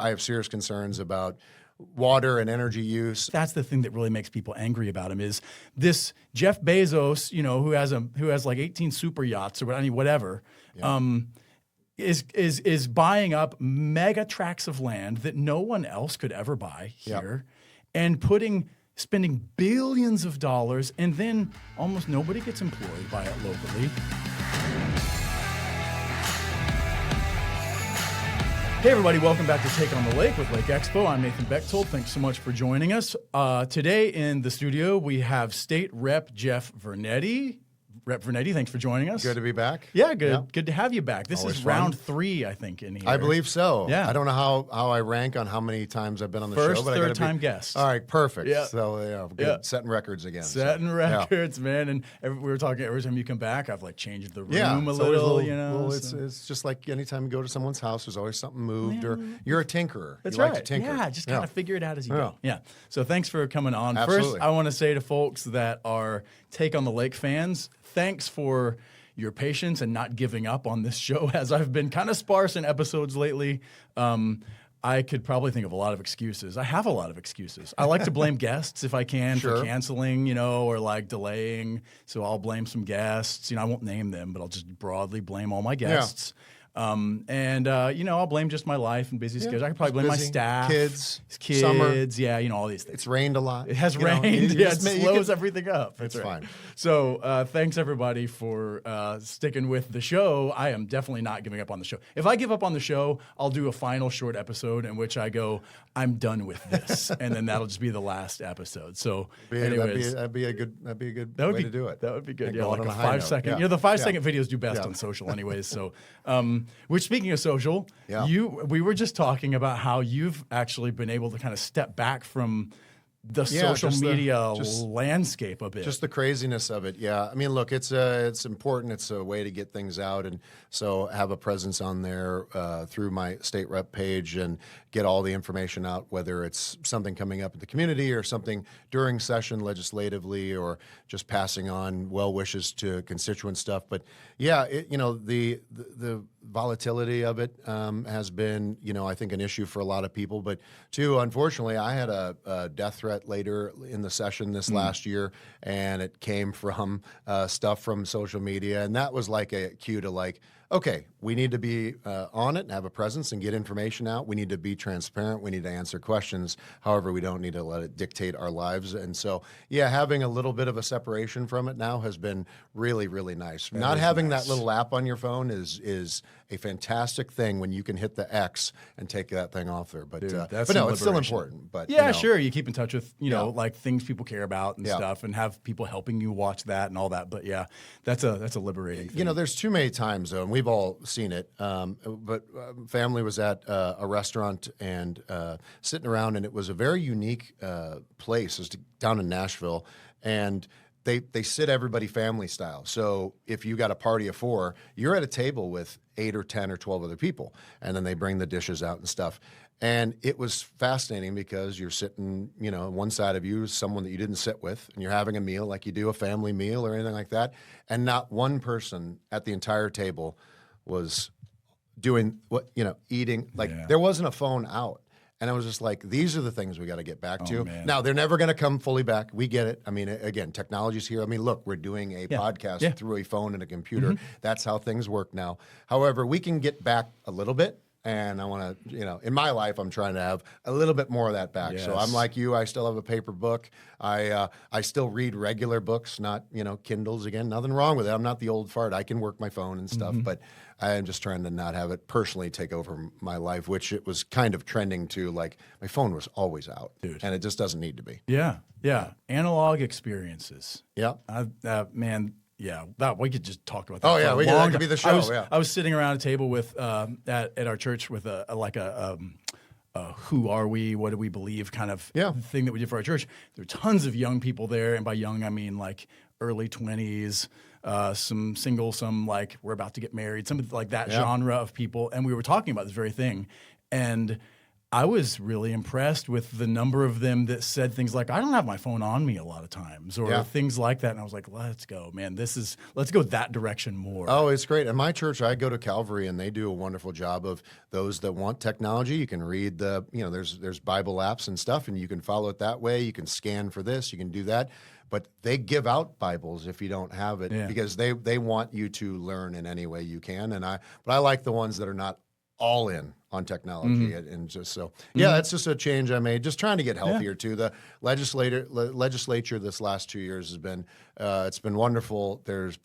I have serious concerns about water and energy use. That's the thing that really makes people angry about him is this Jeff Bezos, who has like 18 super yachts or whatever, is buying up mega tracts of land that no one else could ever buy here, and spending billions of dollars, and then almost nobody gets employed by it locally. Hey everybody, welcome back to Take on the Lake with Lake Expo. I'm Nathan Bechtold. Thanks so much for joining us. Today in the studio, we have State Rep Jeff Vernetti. Rep Vernetti, thanks for joining us. Good to be back. Yeah, good. Yeah. Good to have you back. This Always is fun. round 3, I think, in here. I believe so. Yeah. I don't know how I rank on how many times I've been on the show. First, But third-time guest. All right, perfect. Yeah. So, good. Setting records again. Setting records, man. And we were talking, every time you come back, I've like changed the room a it's little, It's just like anytime you go to someone's house, there's always something moved, or you're a tinkerer. That's you right. Like to tinker. Yeah, just kind of figure it out as you go. Yeah. Yeah. So thanks for coming on. Absolutely. First, I want to say to folks that are Take on the Lake fans, thanks for your patience and not giving up on this show, as I've been kind of sparse in episodes lately. I could probably think of a lot of excuses. I have a lot of excuses. I like to blame guests if I can for canceling, or like delaying. So I'll blame some guests. I won't name them, but I'll just broadly blame all my guests. I'll blame just my life and busy schedules. I could probably blame my staff, kids, summer, all these things. It's rained a lot. It has rained. It slows everything up. It's fine. So thanks everybody for sticking with the show. I am definitely not giving up on the show. If I give up on the show, I'll do a final short episode in which I go, I'm done with this, and then that'll just be the last episode. So, anyways, that'd be a good way to do it. That would be good. Yeah, like a 5-second. The 5-second videos do best on social, anyways. So, which speaking of social, we were just talking about how you've actually been able to kind of step back from the social media landscape a bit. Just the craziness of it. Yeah. I mean, look, it's important. It's a way to get things out. And so have a presence on there through my state rep page and get all the information out, whether it's something coming up in the community or something during session legislatively or just passing on well wishes to constituent stuff. But yeah, the volatility of it has been, I think an issue for a lot of people. But too, unfortunately, I had a death threat later in the session this last year, and it came from stuff from social media, and that was like a cue to like, okay, we need to be on it and have a presence and get information out. We need to be transparent. We need to answer questions. However, we don't need to let it dictate our lives. And so, having a little bit of a separation from it now has been really, really nice. Not having that little app on your phone is a fantastic thing when you can hit the X and take that thing off there. But it's still important. But sure, you keep in touch with like things people care about and stuff, and have people helping you watch that and all that. But that's a liberating thing. There's too many times though, and we've all seen it. But family was at a restaurant and sitting around, and it was a very unique place. It was down in Nashville, and they sit everybody family style. So if you got a party of 4, you're at a table with 8 or 10 or 12 other people, and then they bring the dishes out and stuff. And it was fascinating because you're sitting, one side of you is someone that you didn't sit with, and you're having a meal like you do a family meal or anything like that. And not one person at the entire table was doing eating. Like there wasn't a phone out. And I was just like, these are the things we got to get back to. Man. Now, they're never going to come fully back. We get it. I mean, again, technology's here. I mean, look, we're doing a podcast through a phone and a computer. That's how things work now. However, we can get back a little bit. And I want to, in my life, I'm trying to have a little bit more of that back. Yes. So I'm like you. I still have a paper book. I still read regular books, not, Kindles. Again, nothing wrong with it. I'm not the old fart. I can work my phone and stuff. But I am just trying to not have it personally take over my life, which it was kind of trending to. Like, my phone was always out. Dude. And it just doesn't need to be. Yeah. Analog experiences. Yeah. Man. Yeah, we could just talk about that. That could be the show. I was sitting around a table with at our church with a who are we? What do we believe? Kind of thing that we did for our church. There were tons of young people there, and by young I mean like early 20s. Some single, some like we're about to get married, some like that genre of people, and we were talking about this very thing, and I was really impressed with the number of them that said things like, I don't have my phone on me a lot of times, or things like that. And I was like, let's go, man. Let's go that direction more. Oh, it's great. In my church, I go to Calvary, and they do a wonderful job of those that want technology. You can read there's Bible apps and stuff, and you can follow it that way. You can scan for this, you can do that. But they give out Bibles if you don't have it because they want you to learn in any way you can. But I like the ones that are not all in on technology and just so that's just a change I made, just trying to get healthier too. The legislature this last 2 years has been it's been wonderful. There's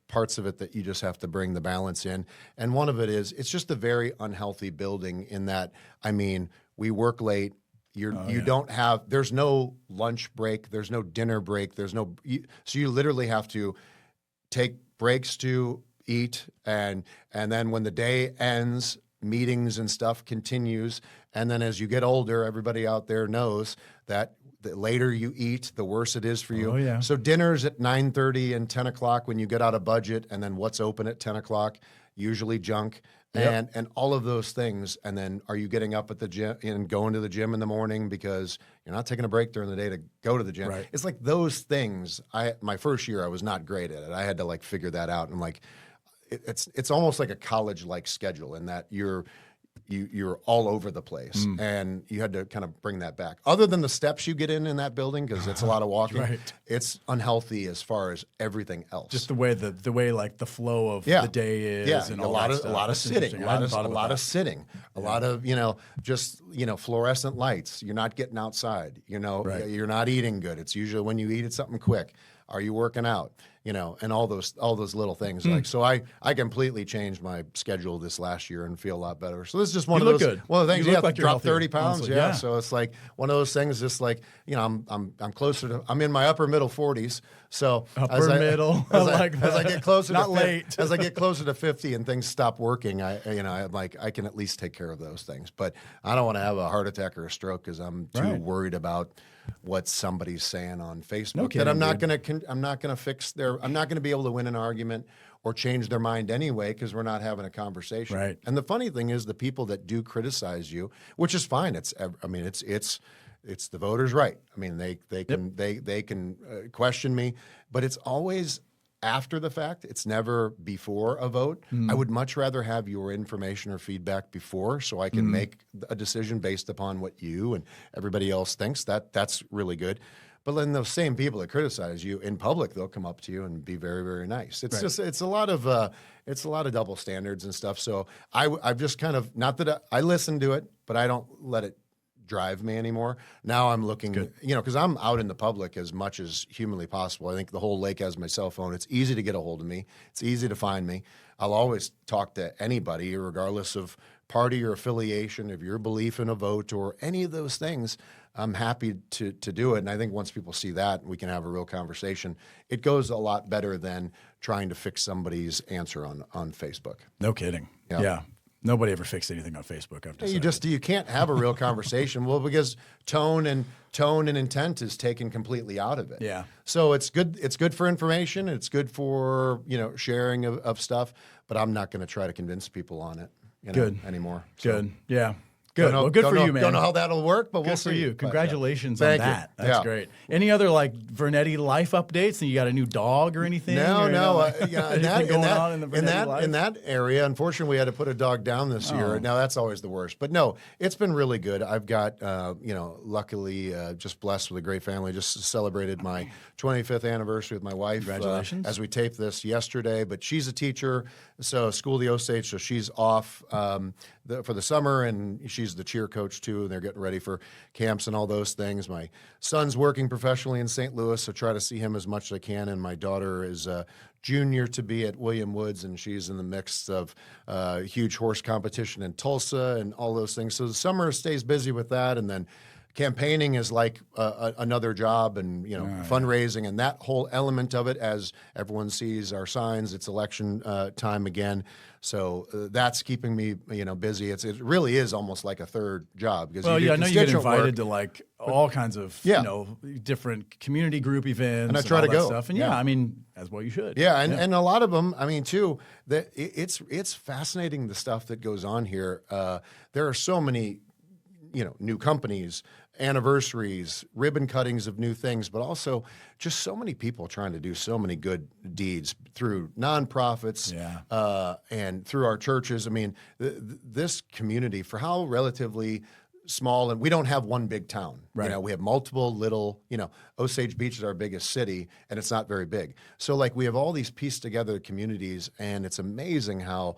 parts of it that you just have to bring the balance in, and one of it is it's just a very unhealthy building in that, I mean, we work late. There's no lunch break, there's no dinner break, so you literally have to take breaks to eat, and then when the day ends, meetings and stuff continues. And then as you get older, everybody out there knows that the later you eat, the worse it is for you. Oh, yeah. So dinner's at 9:30 and 10 o'clock when you get out of budget, and then what's open at 10 o'clock, usually junk. And all of those things. And then are you getting up at the gym and going to the gym in the morning because you're not taking a break during the day to go to the gym? Right. It's like those things. My first year, I was not great at it. I had to figure that out. And it's almost like a college-like schedule in that you're all over the place, and you had to kind of bring that back. Other than the steps you get in that building, because it's a lot of walking, it's unhealthy as far as everything else. Just the way the flow of the day is, and a lot of sitting, a lot of sitting, a lot of fluorescent lights. You're not getting outside. You're not eating good. It's usually when you eat, it's something quick. Are you working out? And all those little things. So I completely changed my schedule this last year and feel a lot better. So this is just one of those things. You look like you're dropped healthier, 30 pounds. honestly. Yeah. So it's like one of those things. Just I'm closer to. I'm in my upper middle 40s. So as I get closer not to late. as I get closer to 50 and things stop working, I can at least take care of those things. But I don't want to have a heart attack or a stroke because I'm too worried about what somebody's saying on Facebook. No kidding, that I'm not going to fix I'm not going to be able to win an argument or change their mind anyway because we're not having a conversation. Right. And the funny thing is, the people that do criticize you, which is fine. It's the voters' right. I mean, they can question me, but it's always after the fact. It's never before a vote. I would much rather have your information or feedback before, so I can make a decision based upon what you and everybody else thinks. That's really good. But then those same people that criticize you in public, they'll come up to you and be very, very nice. It's it's a lot of double standards and stuff. So I've just kind of, not that I listen to it, but I don't let it drive me anymore. Now I'm looking, because I'm out in the public as much as humanly possible. I think the whole lake has my cell phone. It's easy to get a hold of me. It's easy to find me. I'll always talk to anybody, regardless of party or affiliation, of your belief in a vote or any of those things. I'm happy to do it. And I think once people see that, we can have a real conversation. It goes a lot better than trying to fix somebody's answer on Facebook. No kidding. Yeah. Nobody ever fixed anything on Facebook. You can't have a real conversation. Well, because tone and intent is taken completely out of it. Yeah. So it's good. It's good for information. It's good for sharing of stuff. But I'm not going to try to convince people on it anymore. So. Good. Yeah. Good. Well, good for you, man. Don't know how that'll work, but we'll see. Good for you. Congratulations Thank on you. that. That's great. Any other Vernetti life updates? And you got a new dog or anything? No. In that area, unfortunately, we had to put a dog down this year. Now that's always the worst. But no, it's been really good. I've got, luckily, just blessed with a great family. Just celebrated my 25th anniversary with my wife. Congratulations. As we taped this yesterday. But she's a teacher, so school of the Osage, so she's off for the summer, and she's the cheer coach too, and they're getting ready for camps and all those things. My son's working professionally in St. Louis, so try to see him as much as I can, and my daughter is junior to be at William Woods, and she's in the mix of huge horse competition in Tulsa and all those things. So the summer stays busy with that, and then campaigning is like another job, and fundraising and that whole element of it. As everyone sees our signs, it's election time again. So that's keeping me, busy. It really is almost like a third job because I know you get invited to all kinds of different community group events, and I try to go stuff. And as well you should. And a lot of them, too. That it's fascinating the stuff that goes on here. There are so many new companies, anniversaries, ribbon cuttings of new things, but also just so many people trying to do so many good deeds through nonprofits and through our churches. I mean, this community, for how relatively small, and we don't have one big town. Right. We have multiple little, Osage Beach is our biggest city, and it's not very big. So like we have all these pieced together communities, and it's amazing how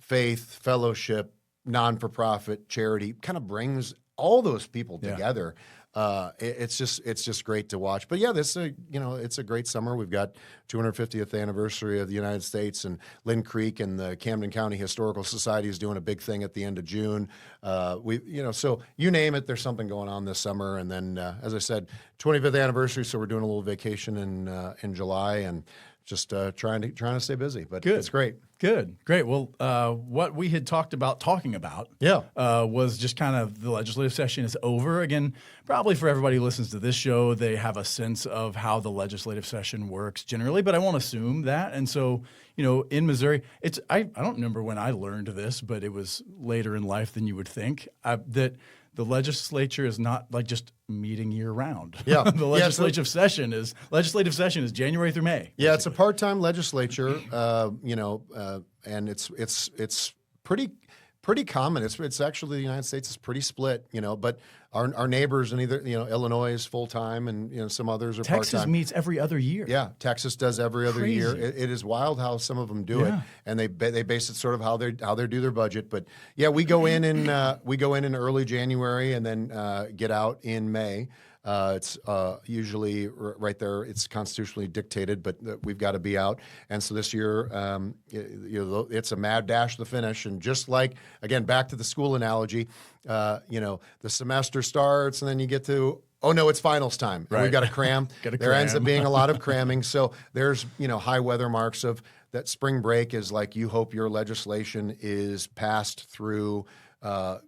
faith, fellowship, non-for-profit, charity kind of brings all those people together. It's just great to watch. But yeah, it's a great summer. We've got 250th anniversary of the United States, and Lynn Creek and the Camden County Historical Society is doing a big thing at the end of June. So you name it, there's something going on this summer. And then, as I said, 25th anniversary, so we're doing a little vacation in July, and just trying to stay busy. But Good. It's great. Good. Great. Well, what we had talking about was just kind of the legislative session is over. Again, probably for everybody who listens to this show, they have a sense of how the legislative session works generally, but I won't assume that. And so, in Missouri, I don't remember when I learned this, but it was later in life than you would think, that the legislature is not like just meeting year round. Yeah. The legislative session is January through May. Yeah, basically. It's a part-time legislature, and it's pretty common. It's actually the United States is pretty split, but our neighbors in either, Illinois is full-time, and some others are part-time. Texas meets every other year. Yeah, Texas does every other Crazy. year. It is wild how some of them do it, and they base it sort of how they do their budget. But yeah, we go in in early January and then get out in May. It's usually right there. It's constitutionally dictated, but we've got to be out. And so this year, it's a mad dash to the finish. And just like, again, back to the school analogy, the semester starts and then you get to, oh no, it's finals time. Right. We've got to cram. There ends up being a lot of cramming. So there's, high weather marks of that spring break is like you hope your legislation is passed through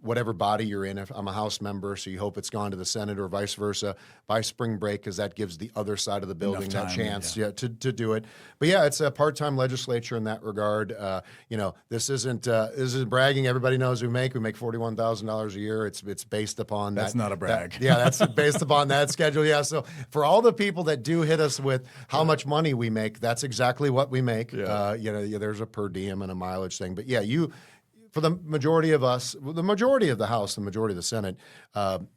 whatever body you're in. If I'm a House member, so you hope it's gone to the Senate or vice versa by spring break, because that gives the other side of the building that chance to do it. But yeah, it's a part-time legislature in that regard. This isn't bragging. Everybody knows we make $41,000 a year. It's based upon that's not a brag. That's based upon that schedule. Yeah. So for all the people that do hit us with how much money we make, that's exactly what we make. Yeah. There's a per diem and a mileage thing. But yeah, for the majority of us, the majority of the House, the majority of the Senate,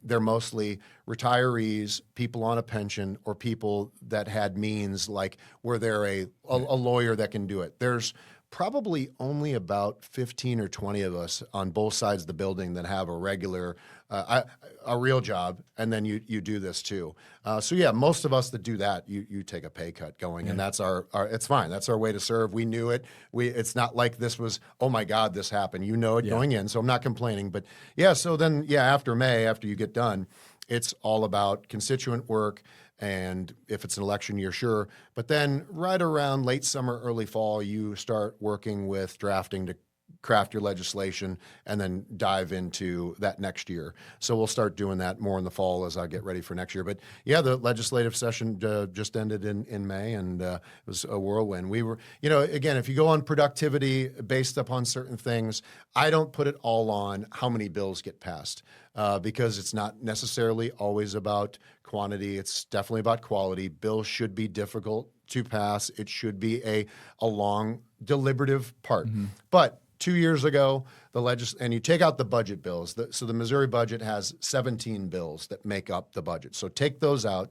they're mostly retirees, people on a pension, or people that had means, like where they're a lawyer that can do it. There's probably only about 15 or 20 of us on both sides of the building that have a regular, a real job, and then you do this too. So yeah, most of us that do that, you take a pay cut going, and that's our it's fine. That's our way to serve. We knew it. It's not like this was, oh my God, this happened. You know it going in, so I'm not complaining. But yeah, so then after May, after you get done, it's all about constituent work. And if it's an election year, sure. But then right around late summer, early fall, you start working with drafting to craft your legislation and then dive into that next year. So we'll start doing that more in the fall as I get ready for next year. But yeah, the legislative session just ended in May, and it was a whirlwind. We were, again, if you go on productivity based upon certain things, I don't put it all on how many bills get passed. Because it's not necessarily always about quantity. It's definitely about quality. Bills should be difficult to pass. It should be a long, deliberative part. Mm-hmm. But 2 years ago, and you take out the budget bills. So the Missouri budget has 17 bills that make up the budget. So take those out.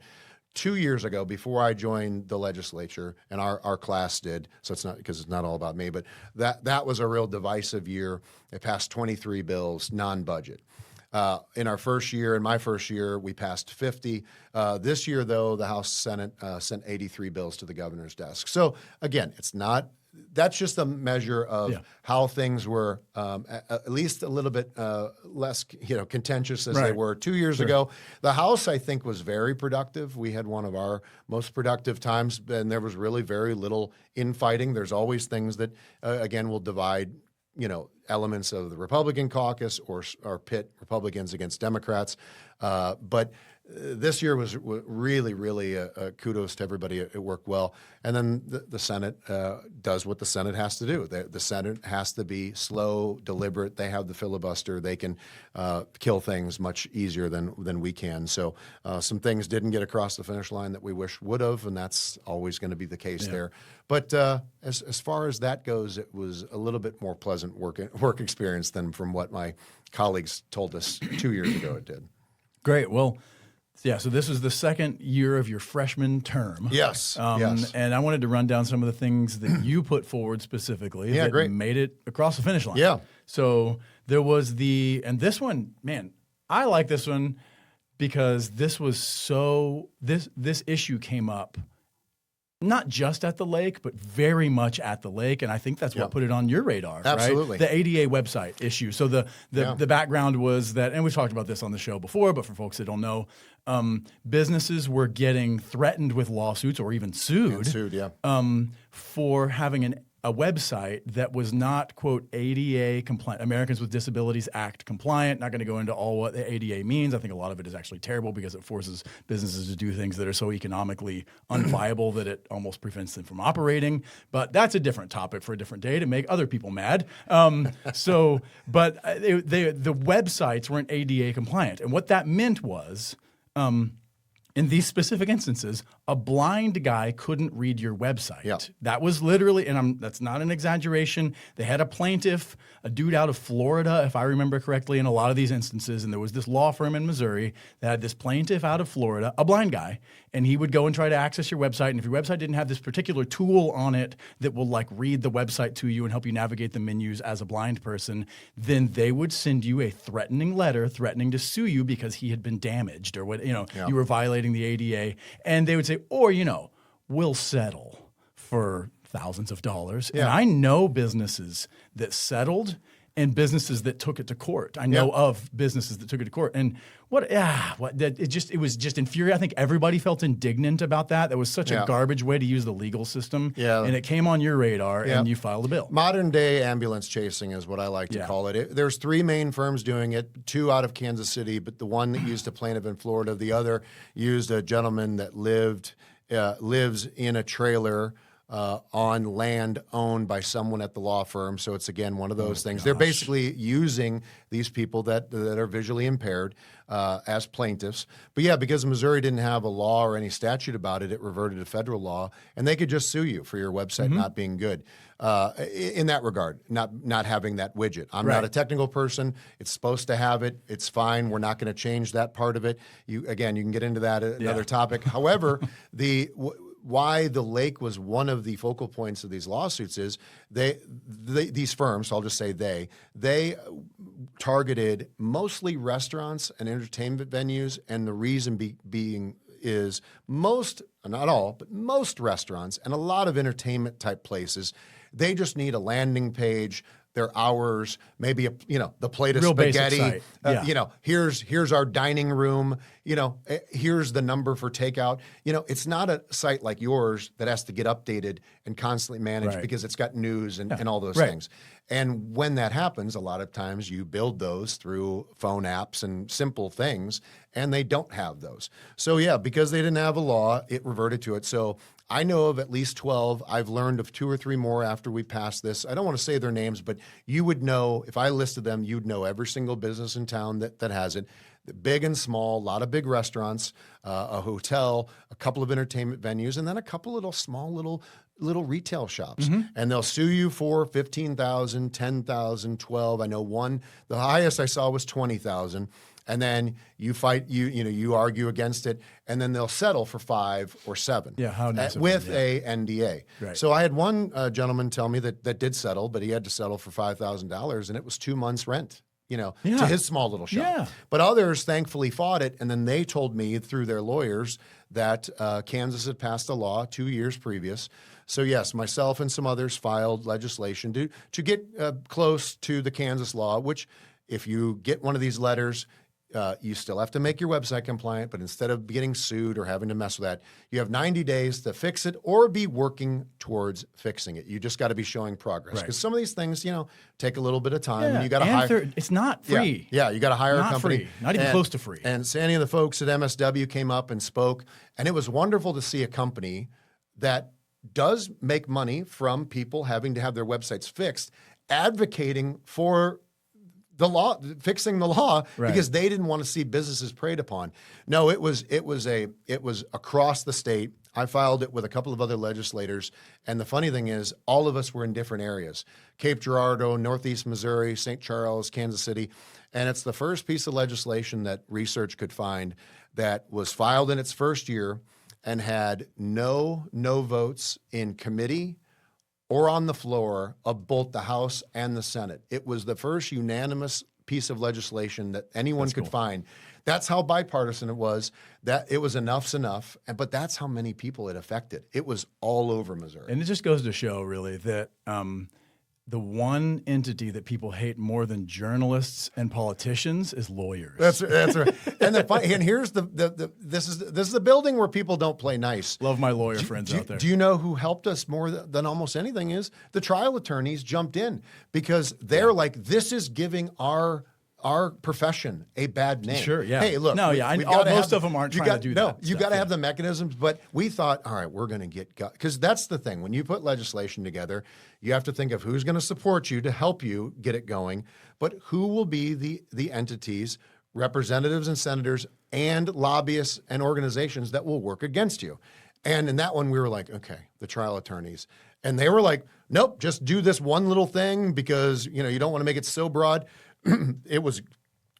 2 years ago, before I joined the legislature, and our class did, so it's not because it's not all about me, but that was a real divisive year. It passed 23 bills, non-budget. In my first year, we passed 50. This year, though, the House Senate sent 83 bills to the governor's desk. So again, that's just a measure of how things were at least a little bit less contentious as they were 2 years ago. The House, I think, was very productive. We had one of our most productive times, and there was really very little infighting. There's always things that, again, will divide elements of the Republican caucus or pit Republicans against Democrats. But this year was really, really kudos to everybody. It worked well. And then the Senate does what the Senate has to do. The Senate has to be slow, deliberate. They have the filibuster. They can kill things much easier than we can. So some things didn't get across the finish line that we wish would have, and that's always going to be the case there. But as far as that goes, it was a little bit more pleasant work experience than from what my colleagues told us 2 years ago it did. Great. Well, yeah, so this is the second year of your freshman term. Yes, yes. And I wanted to run down some of the things that you put forward specifically that great. made it across the finish line. Yeah. So there was and this one, man, I like this one because this issue came up not just at the lake, but very much at the lake, and I think that's what put it on your radar. Absolutely. Right? The ADA website issue. So the background was that, and we've talked about this on the show before, but for folks that don't know, businesses were getting threatened with lawsuits or even sued, for having a website that was not, quote, ADA compliant, Americans with Disabilities Act compliant. Not going to go into all what the ADA means. I think a lot of it is actually terrible because it forces businesses to do things that are so economically unviable that it almost prevents them from operating. But that's a different topic for a different day to make other people mad. But the websites weren't ADA compliant. And what that meant was, in these specific instances, a blind guy couldn't read your website. Yeah. That was literally, and that's not an exaggeration. They had a plaintiff, a dude out of Florida, if I remember correctly, in a lot of these instances. And there was this law firm in Missouri that had this plaintiff out of Florida, a blind guy, and he would go and try to access your website. And if your website didn't have this particular tool on it that will like read the website to you and help you navigate the menus as a blind person, then they would send you a threatening letter threatening to sue you because he had been damaged or what, you were violating the ADA. And they would say, or, we'll settle for thousands of dollars. Yeah. And I know businesses that settled and businesses that took it to court. I know of businesses that took it to court. And it was just infuriating. I think everybody felt indignant about that. That was such a garbage way to use the legal system. Yeah. And it came on your radar and you filed a bill. Modern day ambulance chasing is what I like to call it. There's 3 main firms doing it, 2 out of Kansas City, but the one that used a plaintiff in Florida, the other used a gentleman that lives in a trailer on land owned by someone at the law firm. So it's, again, one of those things. Gosh. They're basically using these people that are visually impaired as plaintiffs. But because Missouri didn't have a law or any statute about it, it reverted to federal law, and they could just sue you for your website not being good. In that regard, not having that widget. I'm not a technical person. It's supposed to have it. It's fine. We're not going to change that part of it. You can get into that another topic. However, why the lake was one of the focal points of these lawsuits is these firms, so I'll just say they targeted mostly restaurants and entertainment venues, and the reason being is most, not all, but most restaurants and a lot of entertainment type places, they just need a landing page, their hours, maybe the plate of real spaghetti. Here's our dining room. Here's the number for takeout. It's not a site like yours that has to get updated and constantly managed because it's got news and all those things. And when that happens, a lot of times you build those through phone apps and simple things, and they don't have those. So because they didn't have a law, it reverted to it. So I know of at least 12. I've learned of 2 or 3 more after we passed this. I don't want to say their names, but you would know, if I listed them, you'd know every single business in town that has it. Big and small, a lot of big restaurants, a hotel, a couple of entertainment venues, and then a couple little retail shops. And they'll sue you for $15,000, $10,000, $12,000. I know one, the highest I saw was $20,000. And then you fight, you argue against it, and then they'll settle for 5 or 7. Yeah, how nice with a NDA. Right. So I had one gentleman tell me that did settle, but he had to settle for $5,000, and it was 2 months' rent. To his small little shop. Yeah. But others thankfully fought it, and then they told me through their lawyers that Kansas had passed a law 2 years previous. So yes, myself and some others filed legislation to get close to the Kansas law, which if you get one of these letters, you still have to make your website compliant, but instead of getting sued or having to mess with that, you have 90 days to fix it or be working towards fixing it. You just got to be showing progress because some of these things, take a little bit of time, and you got to hire. It's not free. Yeah, you got to hire a company. Free. Not even close to free. And Sandy and the folks at MSW came up and spoke, and it was wonderful to see a company that does make money from people having to have their websites fixed, advocating for the law, fixing the law, because they didn't want to see businesses preyed upon. No, it was across the state. I filed it with a couple of other legislators, and the funny thing is, all of us were in different areas: Cape Girardeau, Northeast Missouri, St. Charles, Kansas City, and it's the first piece of legislation that research could find that was filed in its first year and had no votes in committee or on the floor of both the House and the Senate. It was the first unanimous piece of legislation that anyone could find. That's how bipartisan it was. That it was enough's enough, but that's how many people it affected. It was all over Missouri. And it just goes to show, really, that the one entity that people hate more than journalists and politicians is lawyers. That's right. And here's this is the building where people don't play nice. Love my lawyer friends out there. Do you know who helped us more than almost anything is the trial attorneys jumped in because they're like, this is giving our profession a bad name. Sure, yeah. Hey, look. No, most of them aren't trying to do that. No, you got to have the mechanisms, but we thought, all right, we're going to get, because that's the thing. When you put legislation together, you have to think of who's going to support you to help you get it going, but who will be the entities, representatives and senators and lobbyists and organizations that will work against you. And in that one, we were like, okay, the trial attorneys. And they were like, nope, just do this one little thing because, you don't want to make it so broad. It was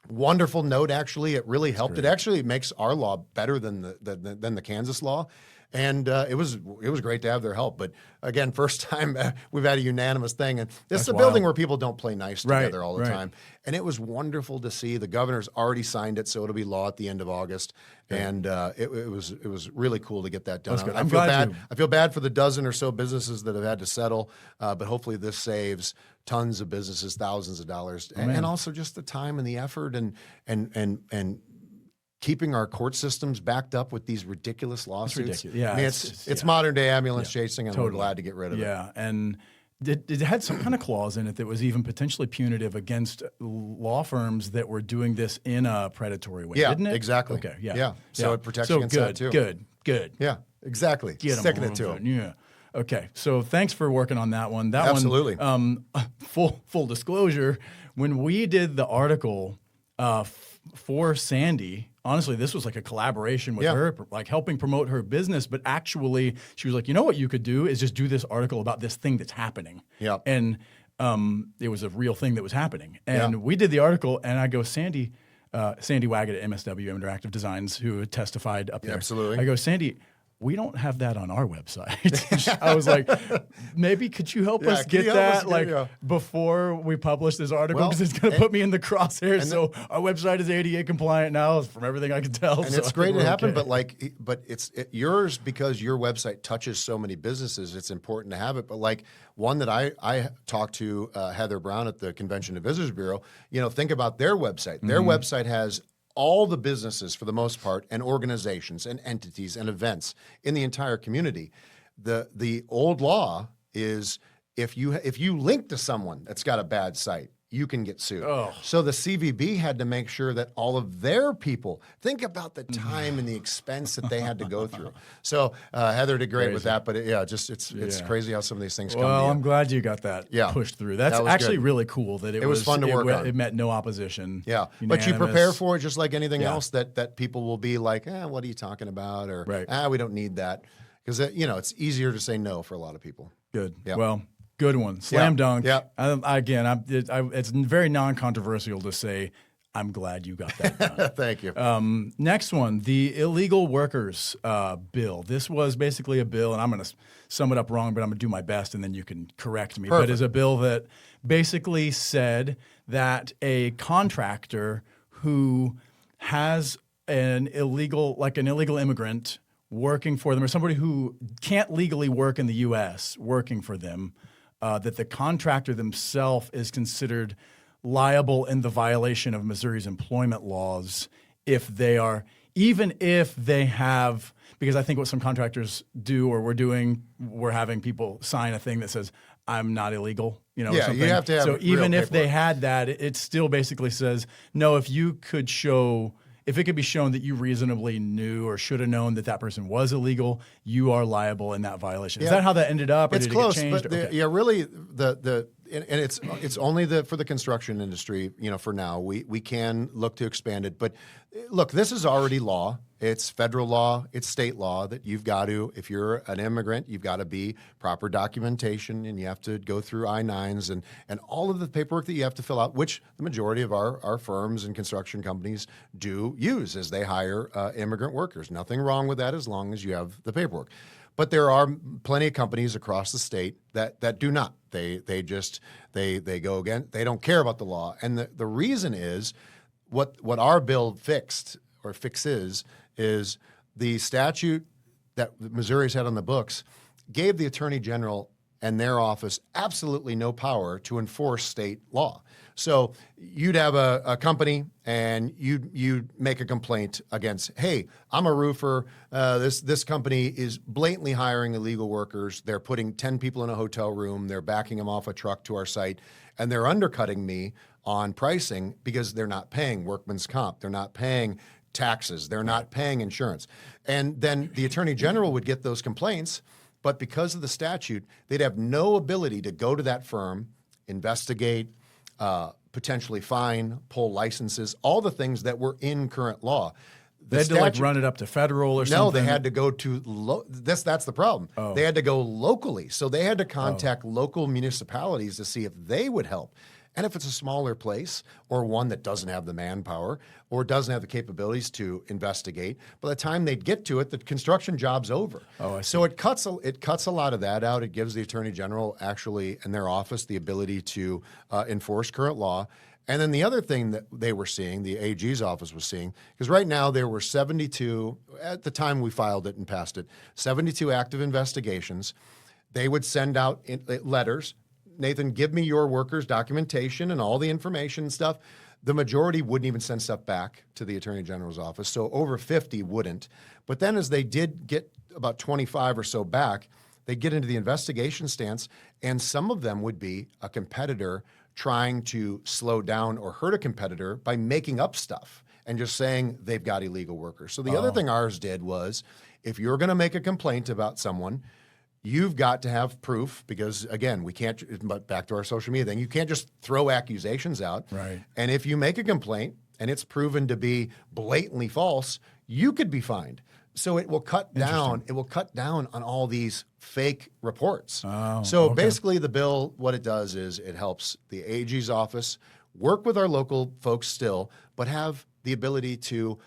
wonderful note. Actually, it really helped. It actually makes our law better than the Kansas law, and it was great to have their help. But again, first time we've had a unanimous thing, and this is a building where people don't play nice together all the time. And it was wonderful to see. The governor's already signed it, so it'll be law at the end of August. And it was really cool to get that done. I feel bad for the dozen or so businesses that have had to settle, but hopefully this saves tons of businesses, thousands of dollars, and also just the time and the effort and keeping our court systems backed up with these ridiculous lawsuits. It's ridiculous. Yeah, I mean, it's modern day ambulance chasing, and we're glad to get rid of it. Yeah, and it had some kind of clause in it that was even potentially punitive against law firms that were doing this in a predatory way, didn't it? Exactly. Okay, yeah. So it protects against that too. Good. Yeah, exactly. Sticking it to them. Yeah. Okay, so thanks for working on that one. Absolutely. Full disclosure, when we did the article for Sandy, honestly, this was like a collaboration with her, like helping promote her business. But actually, she was like, you know what you could do is just do this article about this thing that's happening. Yeah. And it was a real thing that was happening. And we did the article, and I go, Sandy Waggett at MSW Interactive Designs, who testified up there. Absolutely. I go, Sandy, we don't have that on our website. I was like, maybe could you help us get that before we publish this article? Because it's going to put me in the crosshairs. So our website is ADA compliant now, from everything I can tell. And it's great it happened, but it's yours because your website touches so many businesses. It's important to have it. But like one that I talked to Heather Brown at the Convention and Visitors Bureau. Think about their website. Their website has all the businesses, for the most part, and organizations and entities and events in the entire community. The old law is if you link to someone that's got a bad site, you can get sued. Oh. So the CVB had to make sure that all of their people, think about the time and the expense that they had to go through. So Heather did great with that, but it's crazy how some of these things come. Well, I'm glad you got that pushed through. That's actually really cool that it was fun to work on. It met no opposition. Yeah, unanimous. But you prepare for it just like anything else that people will be like, what are you talking about? Or we don't need that. Because it's easier to say no for a lot of people. Good. Yep. Well, good one. Slam dunk. Yeah. It's very non-controversial to say, I'm glad you got that done. Thank you. Next one, the illegal workers bill. This was basically a bill, and I'm going to sum it up wrong, but I'm going to do my best, and then you can correct me. Perfect. But it's a bill that basically said that a contractor who has an illegal immigrant working for them, or somebody who can't legally work in the U.S. working for them, that the contractor themselves is considered liable in the violation of Missouri's employment laws if they are, even if they have, because I think what some contractors do or we're having people sign a thing that says, I'm not illegal, or something. You have to have so even real if they paperwork. had that, it still basically says, no, if it could be shown that you reasonably knew or should have known that that person was illegal, you are liable in that violation. Is that how that ended up, or It's did close, it get changed? but really and it's only for the construction industry. For now, we can look to expand it. But look, this is already law. It's federal law. It's state law that you've got to, if you're an immigrant, you've got to be proper documentation, and you have to go through I-9s and all of the paperwork that you have to fill out, which the majority of our firms and construction companies do use as they hire immigrant workers. Nothing wrong with that as long as you have the paperwork. But there are plenty of companies across the state that do not. They go again. They don't care about the law, and the reason is what our bill fixes is the statute that Missouri's had on the books gave the Attorney General and their office absolutely no power to enforce state law. So you'd have a company and you'd make a complaint against, hey, I'm a roofer. This company is blatantly hiring illegal workers. They're putting 10 people in a hotel room. They're backing them off a truck to our site, and they're undercutting me on pricing because they're not paying workman's comp. They're not paying taxes. They're not paying insurance. And then the Attorney General would get those complaints, but because of the statute, they'd have no ability to go to that firm, investigate, potentially fine, pull licenses, all the things that were in current law. They had to run it up to federal or something? No, they had to go to that's the problem. Oh. They had to go locally. So they had to contact local municipalities to see if they would help. And if it's a smaller place or one that doesn't have the manpower or doesn't have the capabilities to investigate, by the time they'd get to it, the construction job's over. Oh, I see. So it cuts a lot of that out. It gives the Attorney General actually in their office the ability to enforce current law. And then the other thing that they were seeing, the AG's office was seeing, because right now there were 72, at the time we filed it and passed it, 72 active investigations. They would send out letters. Nathan, give me your workers' documentation and all the information and stuff. The majority wouldn't even send stuff back to the Attorney General's office, so over 50 wouldn't. But then as they did get about 25 or so back, they'd get into the investigation stance, and some of them would be a competitor trying to slow down or hurt a competitor by making up stuff and just saying they've got illegal workers. So the other thing ours did was, if you're going to make a complaint about someone, you've got to have proof, because again, we can't, but back to our social media thing, you can't just throw accusations out. Right. And if you make a complaint and it's proven to be blatantly false, you could be fined. So it will cut down. It will cut down on all these fake reports. Oh, so okay. basically, the bill, what it does is it helps the AG's office work with our local folks still, but have the ability to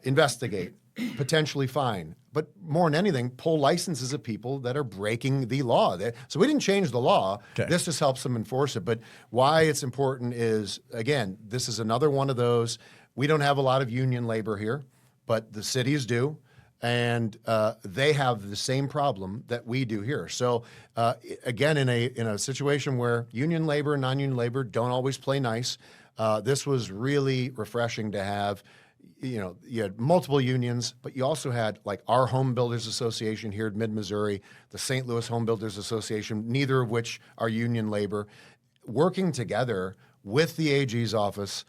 investigate, potentially fine, but more than anything, pull licenses of people that are breaking the law. So we didn't change the law. Okay. This just helps them enforce it. But why it's important is, again, this is another one of those. We don't have a lot of union labor here, but the cities do. And they have the same problem that we do here. So again, in a situation where union labor and non-union labor don't always play nice, this was really refreshing to have. You had multiple unions, but you also had like our Home Builders Association here in Mid-Missouri, the St. Louis Home Builders Association, neither of which are union labor, working together with the AG's office,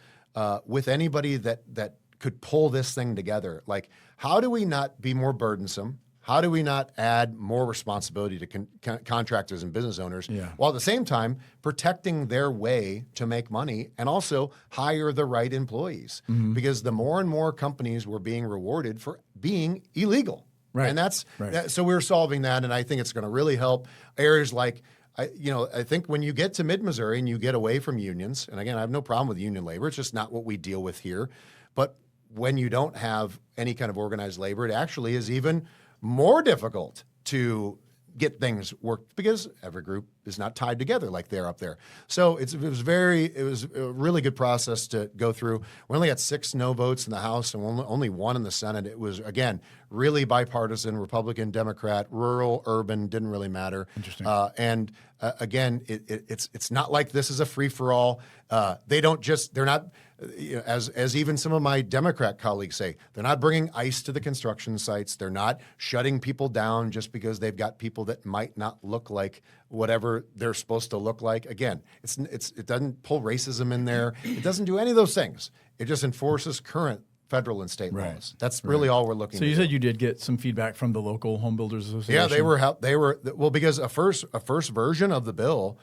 with anybody that could pull this thing together. Like, how do we not be more burdensome? How do we not add more responsibility to contractors and business owners, while at the same time protecting their way to make money and also hire the right employees? Mm-hmm. Because the more and more companies were being rewarded for being illegal. Right. And that's so we're solving that, and I think it's going to really help areas like, I think when you get to Mid-Missouri and you get away from unions, and again, I have no problem with union labor, it's just not what we deal with here. But when you don't have any kind of organized labor, it actually is even more difficult to get things worked because every group is not tied together like they're up there. So it was a really good process to go through. We only had 6 no votes in the House and only 1 in the Senate. It was, again, really bipartisan, Republican, Democrat, rural, urban, didn't really matter. Interesting. Again, it's not like this is a free for all. They're not. As even some of my Democrat colleagues say, they're not bringing ICE to the construction sites. They're not shutting people down just because they've got people that might not look like whatever they're supposed to look like. Again, it doesn't pull racism in there. It doesn't do any of those things. It just enforces current federal and state laws. That's really all we're looking. So you do. said you did get some feedback from the local home builders association. Yeah, they were well because a first version of the bill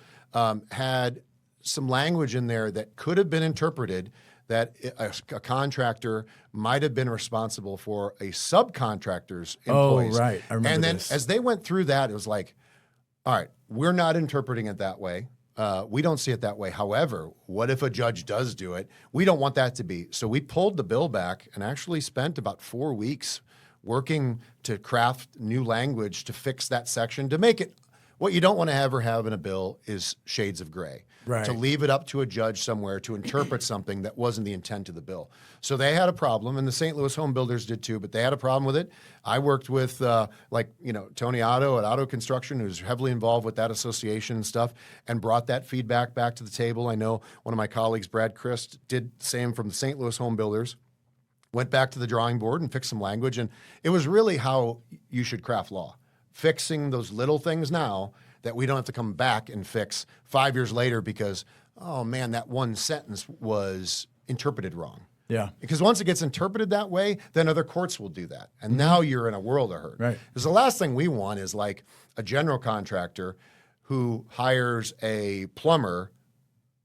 had some language in there that could have been interpreted that a contractor might have been responsible for a subcontractor's employees. Oh, right. I remember And then this. as they went through that, it was like, all right, we're not interpreting it that way. We don't see it that way. However, what if a judge does do it? We don't want that to be. So we pulled the bill back and actually spent about 4 weeks working to craft new language to fix that section to make it. What you don't want to ever have in a bill is shades of gray. Right. To leave it up to a judge somewhere to interpret something that wasn't the intent of the bill. So they had a problem, and the St. Louis home builders did too, but they had a problem with it. I worked with Tony Otto at Auto Construction, who's heavily involved with that association and stuff, and brought that feedback back to the table. I know one of my colleagues, Brad Christ, did the same from the St. Louis home builders. Went back to the drawing board and fixed some language, and it was really how you should craft law. Fixing those little things now that we don't have to come back and fix 5 years later because, oh man, that one sentence was interpreted wrong. Yeah. Because once it gets interpreted that way, then other courts will do that. And now you're in a world of hurt. Right. Because the last thing we want is like a general contractor who hires a plumber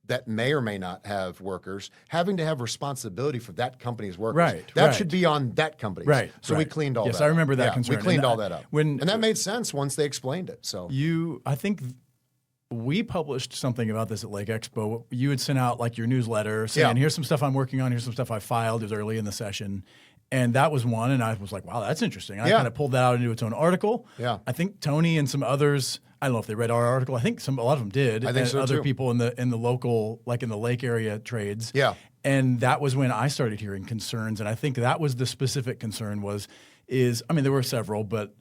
that may or may not have workers, having to have responsibility for that company's workers. Right, That right. should be on that company. Right, So we right. cleaned all that Yes, up. I remember that concern. We cleaned And all that up. when- and that made sense once they explained it. So I think we published something about this at Lake Expo. You had sent out like your newsletter saying, here's some stuff I'm working on, here's some stuff I filed. It was early in the session. And that was one, and I was like, wow, that's interesting. And I kind of pulled that out into its own article. Yeah. I think Tony and some others, I don't know if they read our article. I think a lot of them did. I think and so, other too. people in the local, like in the lake area trades. Yeah. And that was when I started hearing concerns. And I think that was the specific concern there were several, but,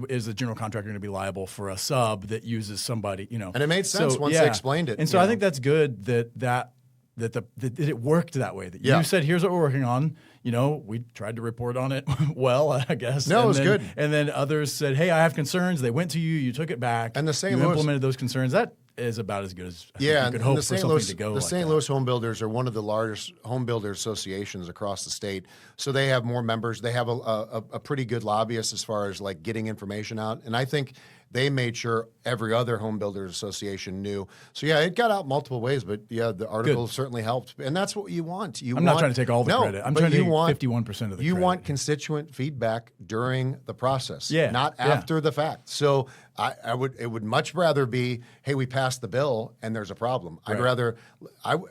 is the general contractor going to be liable for a sub that uses somebody, And it made sense once they explained it. And so I think that's good that it worked that way. That you said, here's what we're working on. We tried to report on it well, I guess. No, it was good. And then others said, hey, I have concerns. They went to you. You took it back. And the St. You Louis implemented those concerns. That is about as good as I think you could hope for something to go The like St. that. Louis home builders are one of the largest home builder associations across the state. So they have more members. They have a pretty good lobbyist as far as like getting information out. And I think they made sure every other home builders association knew. So it got out multiple ways, but the article certainly helped. And that's what you want. I'm not trying to take all the credit. I'm trying to take 51% of the credit. You want constituent feedback during the process, not Yeah. after the fact. So it would much rather be, hey, we passed the bill and there's a problem. Right. I'd rather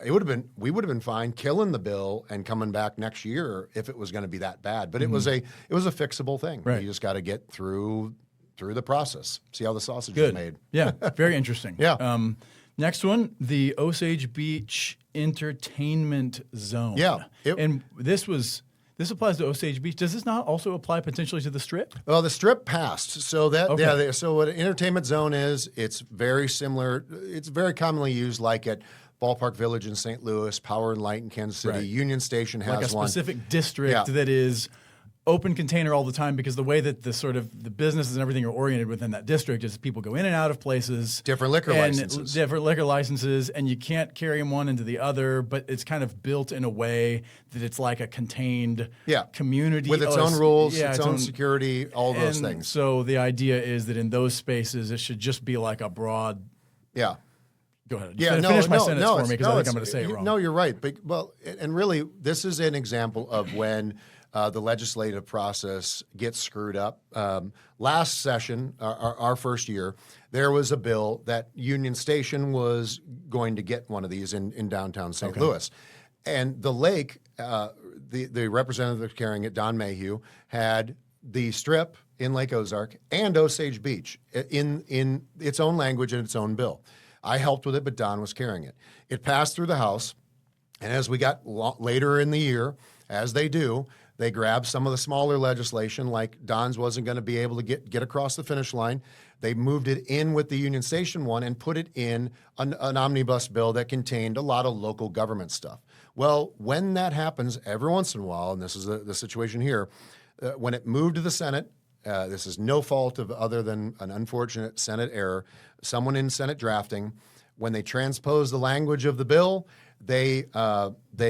we would have been fine killing the bill and coming back next year if it was going to be that bad. But it was a fixable thing. Right. You just got to get through the process. See how the sausage Good. is made. Yeah, very interesting. Yeah. Next one, the Osage Beach Entertainment Zone. Yeah. And this applies to Osage Beach. Does this not also apply potentially to the Strip? Well, the Strip passed. So Okay. so what an entertainment zone is, it's very similar. It's very commonly used like at Ballpark Village in St. Louis, Power and Light in Kansas City, Right. Union Station has Like a one. specific district Yeah. that is open container all the time, because the way that the businesses and everything are oriented within that district is people go in and out of places. Different liquor licenses. Different liquor licenses, and you can't carry them one into the other, but it's kind of built in a way that it's like a contained community. With its own rules, its own security, all those things. So the idea is that in those spaces, it should just be like a broad... Yeah. Go ahead. Finish my sentence for me, because I think I'm going to say it wrong. No, you're right. But, and really, this is an example of when the legislative process gets screwed up. Last session, our first year, there was a bill that Union Station was going to get one of these in downtown St. Louis. And the lake, the representative carrying it, Don Mayhew, had the Strip in Lake Ozark and Osage Beach in its own language and its own bill. I helped with it, but Don was carrying it. It passed through the House, and as we got later in the year, as they do, they grabbed some of the smaller legislation, like Don's wasn't going to be able to get across the finish line. They moved it in with the Union Station one and put it in an omnibus bill that contained a lot of local government stuff. Well, when that happens every once in a while, and this is the situation here, when it moved to the Senate, this is no fault of other than an unfortunate Senate error. Someone in Senate drafting, when they transposed the language of the bill, they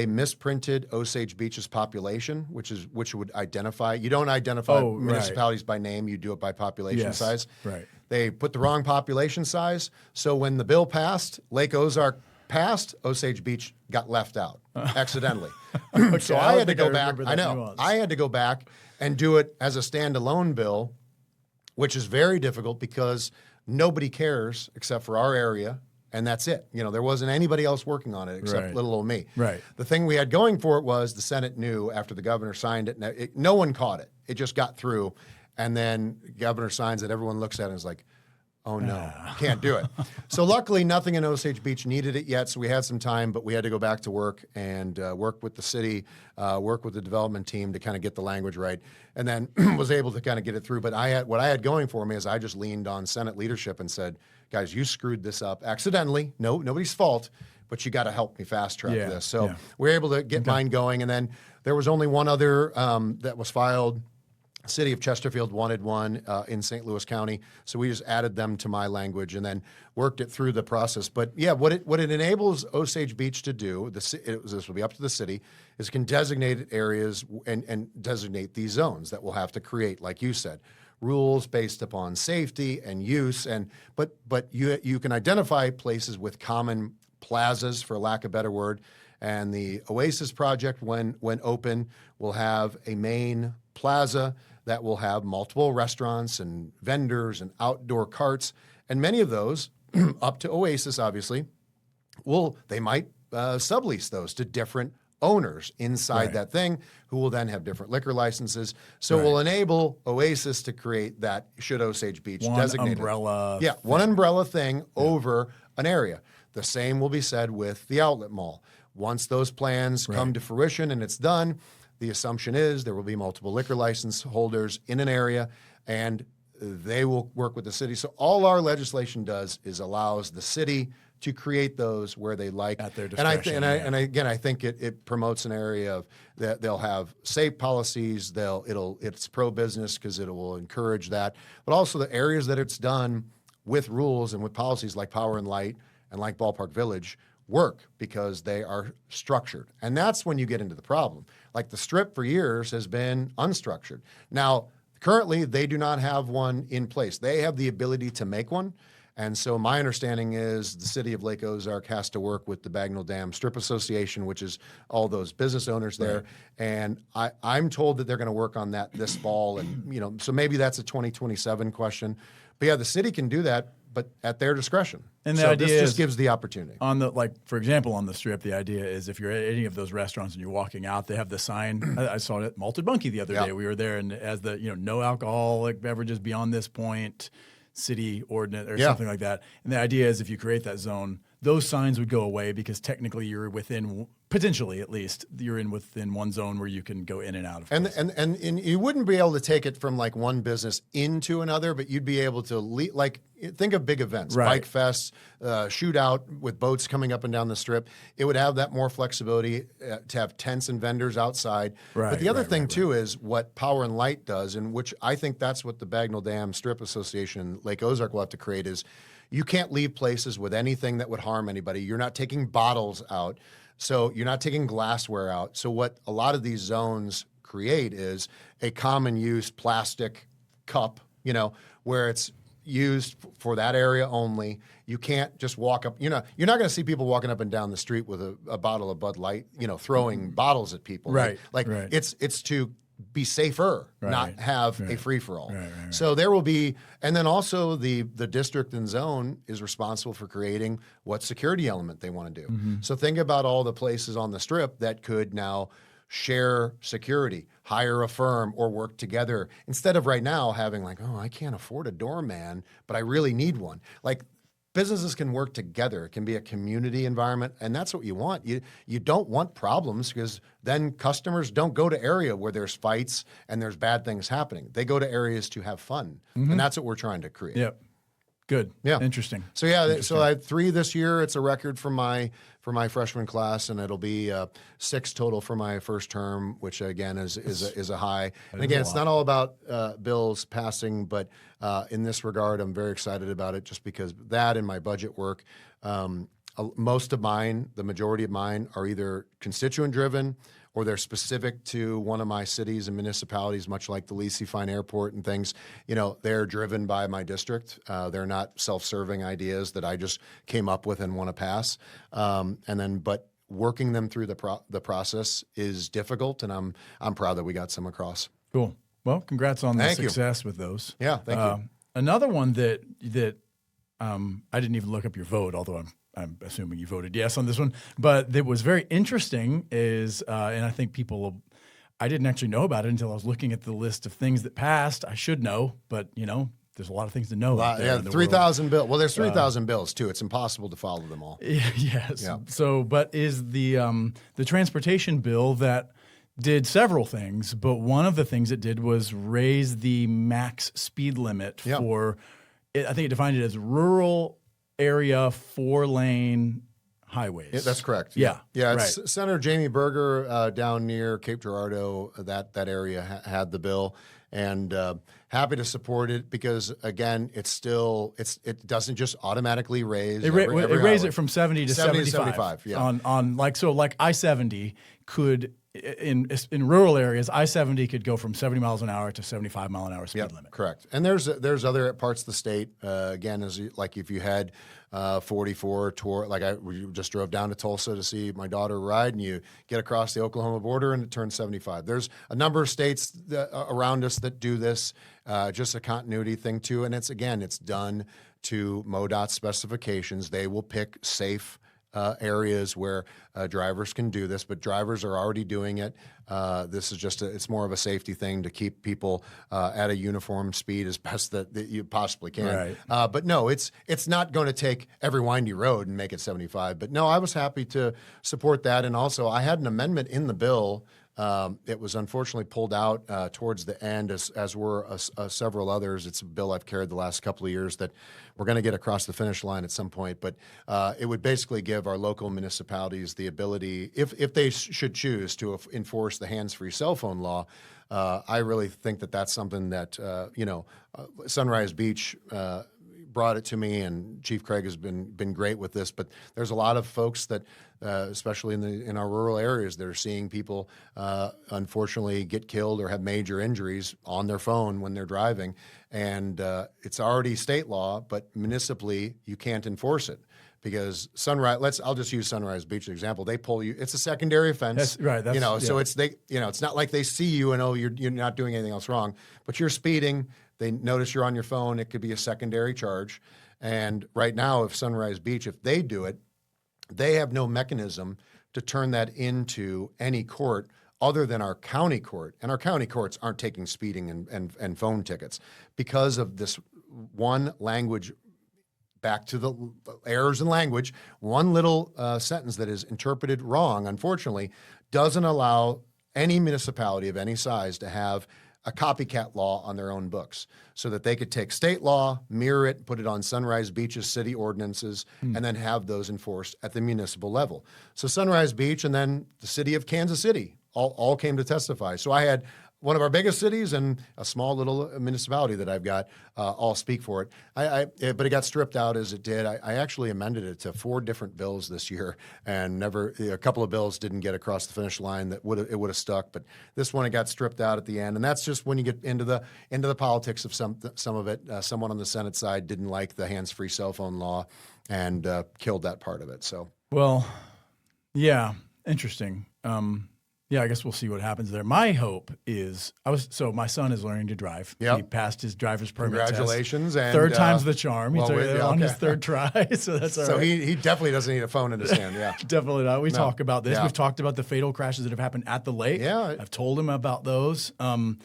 misprinted Osage Beach's population, which would identify. You don't identify municipalities by name; you do it by population size. Right. They put the wrong population size, so when the bill passed, Lake Ozark passed, Osage Beach got left out accidentally. Okay, So I had to go back. remember I that know. nuance. I had to go back and do it as a standalone bill, which is very difficult because nobody cares except for our area, and that's it. You know, there wasn't anybody else working on it except Right. little old me. Right. The thing we had going for it was the Senate knew after the governor signed it, no one caught it. It just got through, and then the governor signs it. Everyone looks at it and is like, oh no, can't do it. So luckily, nothing in Osage Beach needed it yet, so we had some time, but we had to go back to work and work with the city, work with the development team to kind of get the language right, and then was able to kind of get it through. But what I had going for me is I just leaned on Senate leadership and said, guys, you screwed this up accidentally. No, nobody's fault, but you got to help me fast track this. So we were able to get mine going, and then there was only one other that was filed. City of Chesterfield wanted one in St. Louis County, so we just added them to my language and then worked it through the process. But yeah, what it enables Osage Beach to do, this will be up to the city, is it can designate areas and designate these zones that we'll have to create, like you said, rules based upon safety and use. But you can identify places with common plazas, for lack of a better word. And the Oasis project, when open, will have a main plaza that will have multiple restaurants and vendors and outdoor carts. And many of those, up to Oasis, obviously, they might sublease those to different owners inside that thing, who will then have different liquor licenses. So we'll enable Oasis to create that, should Osage Beach designate it. One umbrella thing over an area. The same will be said with the outlet mall. Once those plans come to fruition and it's done, the assumption is there will be multiple liquor license holders in an area, and they will work with the city. So all our legislation does is allows the city to create those where they like. At their discretion. I think it promotes an area of that they'll have safe policies. It's pro-business because it will encourage that, but also the areas that it's done with rules and with policies like Power and Light and like Ballpark Village work because they are structured. And that's when you get into the problem. Like the Strip for years has been unstructured. Now, currently, they do not have one in place. They have the ability to make one. And so my understanding is the city of Lake Ozark has to work with the Bagnell Dam Strip Association, which is all those business owners there. And I'm told that they're going to work on that this fall. And, so maybe that's a 2027 question. But yeah, the city can do that, but at their discretion. And the idea this just gives the opportunity. For example, on the Strip, the idea is if you're at any of those restaurants and you're walking out, they have the sign. I saw it at Malted Monkey the other day. We were there, and as the no alcoholic beverages beyond this point, city ordinance or something like that. And the idea is if you create that zone, those signs would go away because technically you're within, potentially at least, within one zone where you can go in and out of. And you wouldn't be able to take it from like one business into another, but you'd be able to think of big events, bike fests, shootout with boats coming up and down the Strip. It would have that more flexibility to have tents and vendors outside. But the other thing too is what Power and Light does, and which I think that's what the Bagnell Dam Strip Association, Lake Ozark, will have to create is you can't leave places with anything that would harm anybody. You're not taking bottles out. So you're not taking glassware out. So what a lot of these zones create is a common use plastic cup, where it's used for that area only. You can't just walk up. You're not going to see people walking up and down the street with a bottle of Bud Light, throwing bottles at people. It's to be safer, not have a free-for-all. So there will be, and then also the district and zone is responsible for creating what security element they want to do. So think about all the places on the Strip that could now share security, hire a firm or work together instead of right now having like, oh, I can't afford a doorman, but I really need one. Like, businesses can work together. It can be a community environment, and that's what you want. You don't want problems, because then customers don't go to area where there's fights and there's bad things happening. They go to areas to have fun, and that's what we're trying to create. Yep. Good. Yeah. Interesting. So yeah, so I had 3 this year. It's a record for my freshman class, and it'll be 6 total for my first term, which again is a high. And again, it's not all about bills passing, but in this regard, I'm very excited about it, just because that and my budget work. Most of mine, the majority of mine, are either constituent driven, or they're specific to one of my cities and municipalities, much like the Lisi Fine Airport and things. You know, they're driven by my district. They're not self-serving ideas that I just came up with and want to pass. But working them through the process is difficult, and I'm proud that we got some across. Cool. Well, congrats on the Thank you. success with those. Yeah, thank you. Another one that I didn't even look up your vote, although I'm assuming you voted yes on this one, but that was very interesting is, and I think I didn't actually know about it until I was looking at the list of things that passed. I should know, but there's a lot of things to know. Yeah, 3,000 bills. Well, there's 3,000 bills too. It's impossible to follow them all. Yes. Yeah. So, but is the transportation bill that did several things, but one of the things it did was raise the max speed limit for, I think it defined it as rural area 4-lane highways. Yeah, that's correct. Yeah. It's right. Senator Jamie Berger down near Cape Girardeau, that area had the bill, and happy to support it, because again, it doesn't just automatically raise. It raised it from 70 to 75. Yeah. On like I-70 could, in rural areas, I-70 could go from 70 miles an hour to 75 mile an hour speed limit. Correct. And there's other parts of the state, again, like if you had 44 tour, we just drove down to Tulsa to see my daughter ride, and you get across the Oklahoma border and it turns 75. There's a number of states around us that do this, just a continuity thing too. And it's done to MoDOT specifications. They will pick safe areas where drivers can do this, but drivers are already doing it. This is it's more of a safety thing to keep people at a uniform speed as best that you possibly can. Right. But no, it's not going to take every windy road and make it 75. But no, I was happy to support that. And also, I had an amendment in the bill. It was unfortunately pulled out towards the end, as were several others. It's a bill I've carried the last couple of years that we're going to get across the finish line at some point. But it would basically give our local municipalities the ability, if they should choose, to enforce the hands-free cell phone law. I really think that that's something that Sunrise Beach brought it to me, and Chief Craig has been great with this. But there's a lot of folks that, especially in our rural areas, that are seeing people unfortunately get killed or have major injuries on their phone when they're driving, and it's already state law, but municipally you can't enforce it. Because I'll just use Sunrise Beach as an example. They pull you; it's a secondary offense. That's right. So it's not like they see you and you're not doing anything else wrong, but you're speeding. They notice you're on your phone. It could be a secondary charge. And right now, if Sunrise Beach, if they do it, they have no mechanism to turn that into any court other than our county court. And our county courts aren't taking speeding and phone tickets because of this one language. Back to the errors in language, one little sentence that is interpreted wrong, unfortunately, doesn't allow any municipality of any size to have a copycat law on their own books, so that they could take state law, mirror it, put it on Sunrise Beach's city ordinances, and then have those enforced at the municipal level. So Sunrise Beach and then the city of Kansas City all came to testify. So I had one of our biggest cities and a small little municipality that I've got all speak for it. But it got stripped out as it did. I actually amended it to 4 different bills this year, and a couple of bills didn't get across the finish line that would have stuck. But this one, it got stripped out at the end, and that's just when you get into the politics of some of it. Someone on the Senate side didn't like the hands-free cell phone law and killed that part of it. So well, yeah, interesting. Yeah, I guess we'll see what happens there. My hope is my son is learning to drive. Yep. He passed his driver's permit Congratulations. test. And, third time's the charm. He's yeah, on his okay. third try, so that's all So right. he definitely doesn't need a phone in his hand. Yeah. Definitely not. We talk about this. Yeah. We've talked about the fatal crashes that have happened at the lake. Yeah. I've told him about those. Cell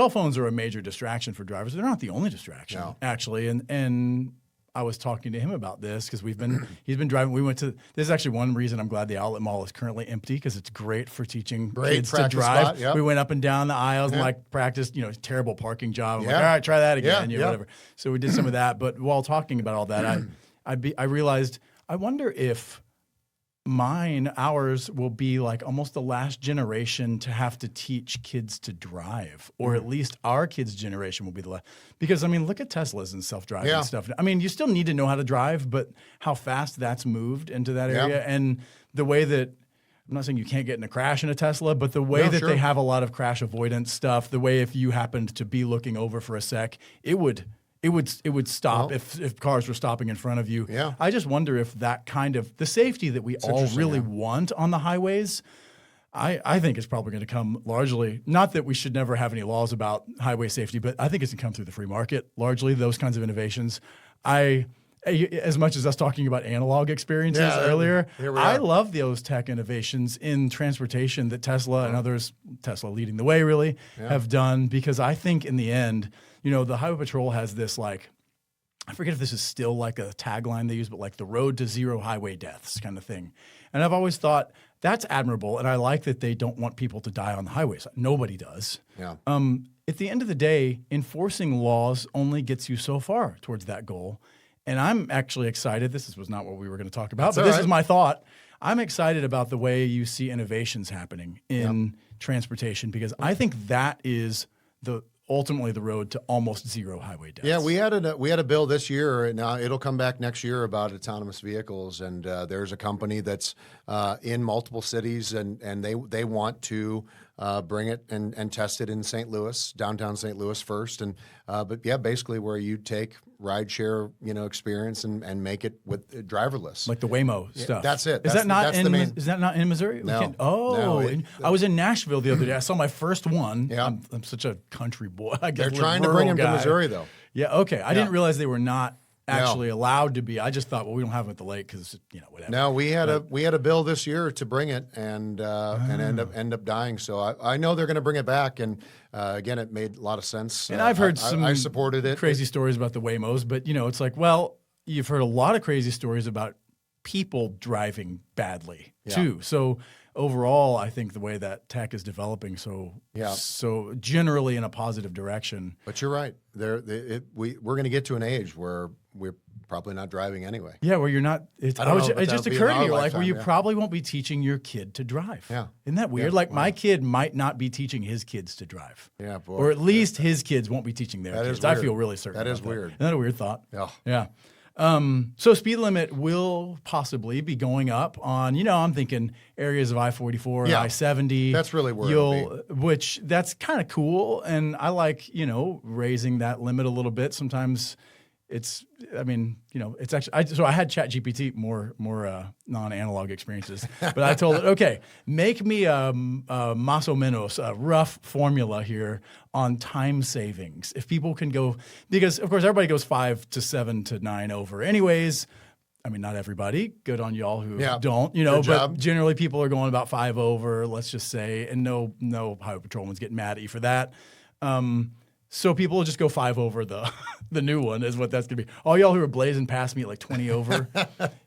phones are a major distraction for drivers. They're not the only distraction, actually. And I was talking to him about this because he's been driving. We went to, this is actually one reason I'm glad the outlet mall is currently empty, because it's great for teaching kids to drive. Spot, yep. We went up and down the aisles and practiced, terrible parking job. I'm like, all right, try that again, whatever. So we did some of that. But while talking about all that, I realized, I wonder if ours will be like almost the last generation to have to teach kids to drive, or at least our kids' generation will be the last. Because, look at Teslas and self-driving stuff. You still need to know how to drive, but how fast that's moved into that area. And the way that, I'm not saying you can't get in a crash in a Tesla, but the way that they have a lot of crash avoidance stuff, the way if you happened to be looking over for a sec, it would stop if cars were stopping in front of you. Yeah. I just wonder if that kind of the safety that we all really want on the highways, I think is probably going to come largely, not that we should never have any laws about highway safety, but I think it's going to come through the free market, largely, those kinds of innovations. As much as us talking about analog experiences earlier, I love those tech innovations in transportation that Tesla and others, Tesla leading the way really, have done, because I think in the end, the Highway Patrol has this, like, I forget if this is still like a tagline they use, but like the road to zero highway deaths kind of thing. And I've always thought that's admirable, and I like that they don't want people to die on the highways. Nobody does. Yeah. At the end of the day, enforcing laws only gets you so far towards that goal. And I'm actually excited. This was not what we were going to talk about, but this is my thought. I'm excited about the way you see innovations happening in transportation, because I think that is ultimately the road to almost zero highway deaths. Yeah, we had a bill this year. Now it'll come back next year about autonomous vehicles, and there's a company that's in multiple cities, and they want to bring it and test it in St. Louis, downtown St. Louis first, and basically where you take rideshare experience and make it with driverless, like the Waymo stuff. That's it. Is that not in Missouri? No. I was in Nashville the other day. I saw my first one. Yeah. I'm such a country boy. I guess They're trying to bring him to Missouri, though. Yeah. Okay. I didn't realize they were not actually allowed to be. I just thought, well, we don't have them at the lake because whatever. No, we had a bill this year to bring it and end up dying. So I know they're going to bring it back, and again, it made a lot of sense. And I've heard I supported it. Crazy stories about the Waymos, but it's like, well, you've heard a lot of crazy stories about people driving badly too. So overall, I think the way that tech is developing, so generally in a positive direction. But you're right. We're going to get to an age where we're probably not driving anyway. Yeah, where you're not. It just occurred to you, like, where you probably won't be teaching your kid to drive. Yeah, isn't that weird? My kid might not be teaching his kids to drive. Yeah, boy. Or at least his kids won't be teaching their kids. I feel really certain. That is weird. Isn't that a weird thought? Yeah. Yeah. So speed limit will possibly be going up on, I'm thinking areas of I-44 and I-70. That's really where it'll be. Which that's kind of cool. And I like, raising that limit a little bit. Sometimes it's actually, so I had ChatGPT, more non-analog experiences, but I told it, okay, make me a más o menos, a rough formula here on time savings. If people can go, because of course everybody goes 5 to 7 to 9 over anyways. Not everybody, good on y'all who don't, but generally people are going about 5 over, let's just say, and no highway patrolman's getting mad at you for that. So people will just go 5 over the new one is what that's going to be. All y'all who are blazing past me at like 20 over,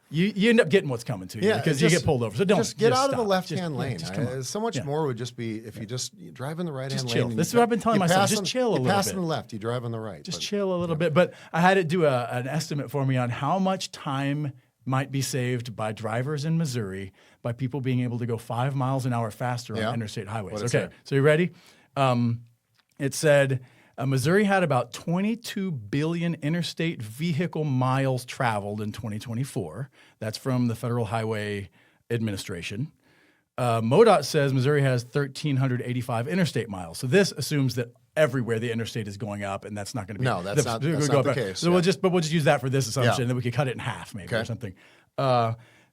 you end up getting what's coming to you because you get pulled over. So don't just get out stop. of the left-hand lane. Just come on. So much more would just be if you just drive in the right-hand lane. This is what I've been telling myself. Just chill a little bit. You pass on the left, you drive on the right. Just chill a little bit. But I had it do an estimate for me on how much time might be saved by drivers in Missouri by people being able to go 5 miles an hour faster on interstate highways. Okay, so you ready? It said Missouri had about 22 billion interstate vehicle miles traveled in 2024. That's from the Federal Highway Administration. MoDOT says Missouri has 1,385 interstate miles. So this assumes that everywhere the interstate is going up, and that's not going to be. No, that's not the case. So we'll just use that for this assumption, and then we could cut it in half maybe or something.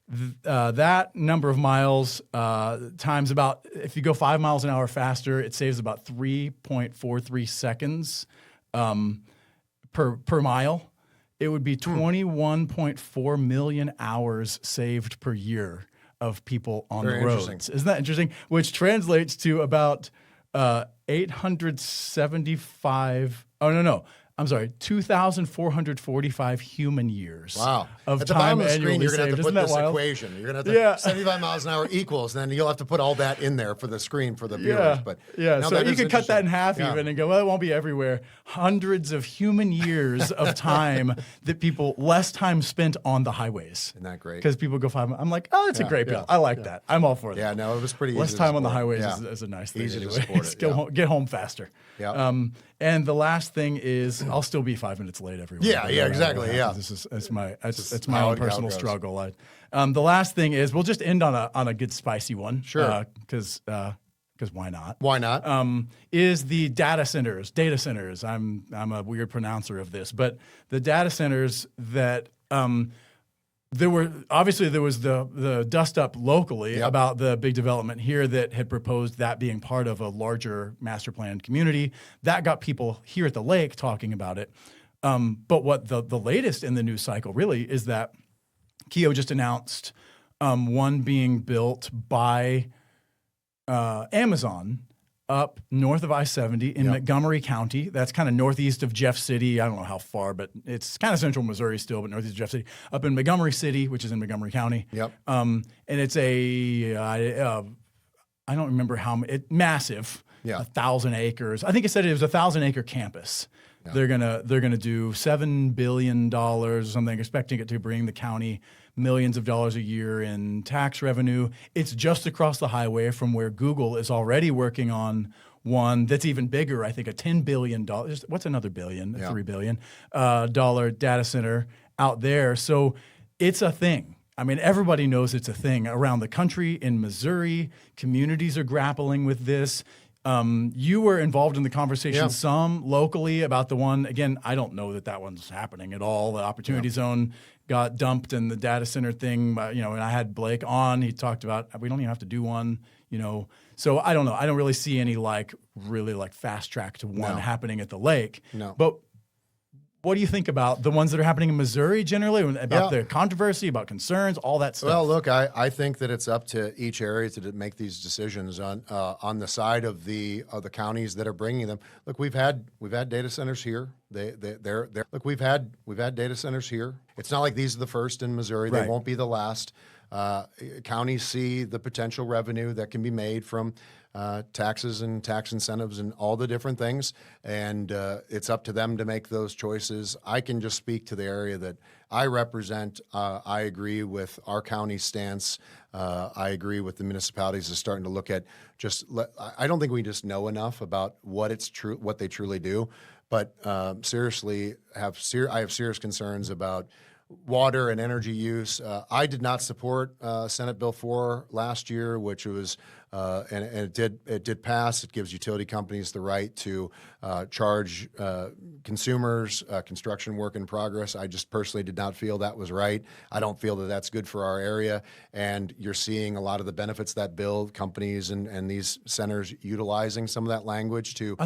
That number of miles times about, if you go 5 miles an hour faster, it saves about 3.43 seconds per mile. It would be 21.4 million hours saved per year of people on the roads. Isn't that interesting? Which translates to about 875. Oh, no. I'm sorry, 2,445 human years. Wow. Of At the time bottom of the screen, you're going to have to put this wild? equation. You're going to have to 75 miles an hour equals, and then you'll have to put all that in there for the screen for the viewers. But so you could cut that in half even and go, well, it won't be everywhere. Hundreds of human years of time that less time spent on the highways. Isn't that great? Because people go 5 miles. I'm like, oh, it's a great bill. I like that. I'm all for that. Yeah, no, it was pretty less easy time on the highways is a nice thing. Easy to anyway. support it. Get home faster. Yeah. And the last thing is, I'll still be 5 minutes late everywhere. Yeah, exactly. Yeah, it's my own personal struggle. The last thing is, we'll just end on a good spicy one. Sure. Because why not? Why not? Is the data centers. I'm a weird pronouncer of this, but the data centers that there was the dust up locally about the big development here that had proposed that being part of a larger master planned community. That got people here at the lake talking about it. But what the latest in the news cycle really is that Keo just announced one being built by Amazon up north of I-70 in Montgomery County. That's kind of northeast of Jeff City. I don't know how far, but it's kind of central Missouri still, but northeast of Jeff City. Up in Montgomery City, which is in Montgomery County. Yep. And it's I don't remember how many, massive. 1,000 acres. I think it said it was a 1,000-acre campus. Yeah. They're gonna do $7 billion or something, expecting it to bring the county millions of dollars a year in tax revenue. It's just across the highway from where Google is already working on one that's even bigger. I think a $10 billion. What's another billion? $3 billion dollar data center out there. So it's a thing. I mean, everybody knows it's a thing around the country. In Missouri, communities are grappling with this. You were involved in the conversation some locally about the one. Again, I don't know that one's happening at all. The Opportunity Zone got dumped and the data center thing, and I had Blake on. He talked about we don't even have to do one, So I don't know. I don't really see any really fast track to one happening at the lake. No. But what do you think about the ones that are happening in Missouri generally, about the controversy, about concerns, all that stuff? Well, look, I think that it's up to each area to make these decisions on the side of the counties that are bringing them. Look, we've had data centers here. Look, we've had data centers here. It's not like these are the first in Missouri. They won't be the last. Counties see the potential revenue that can be made from taxes and tax incentives and all the different things, and it's up to them to make those choices. I can just speak to the area that I represent. I agree with our county stance. I agree with the municipalities is starting to look at I don't think we just know enough about what they truly do, but seriously, I have serious concerns about water and energy use. I did not support Senate Bill 4 last year, which was and it did pass. It gives utility companies the right to charge consumers construction work in progress. I just personally did not feel that was right. I don't feel that that's good for our area, and you're seeing a lot of the benefits of that bill, companies and these centers utilizing some of that language to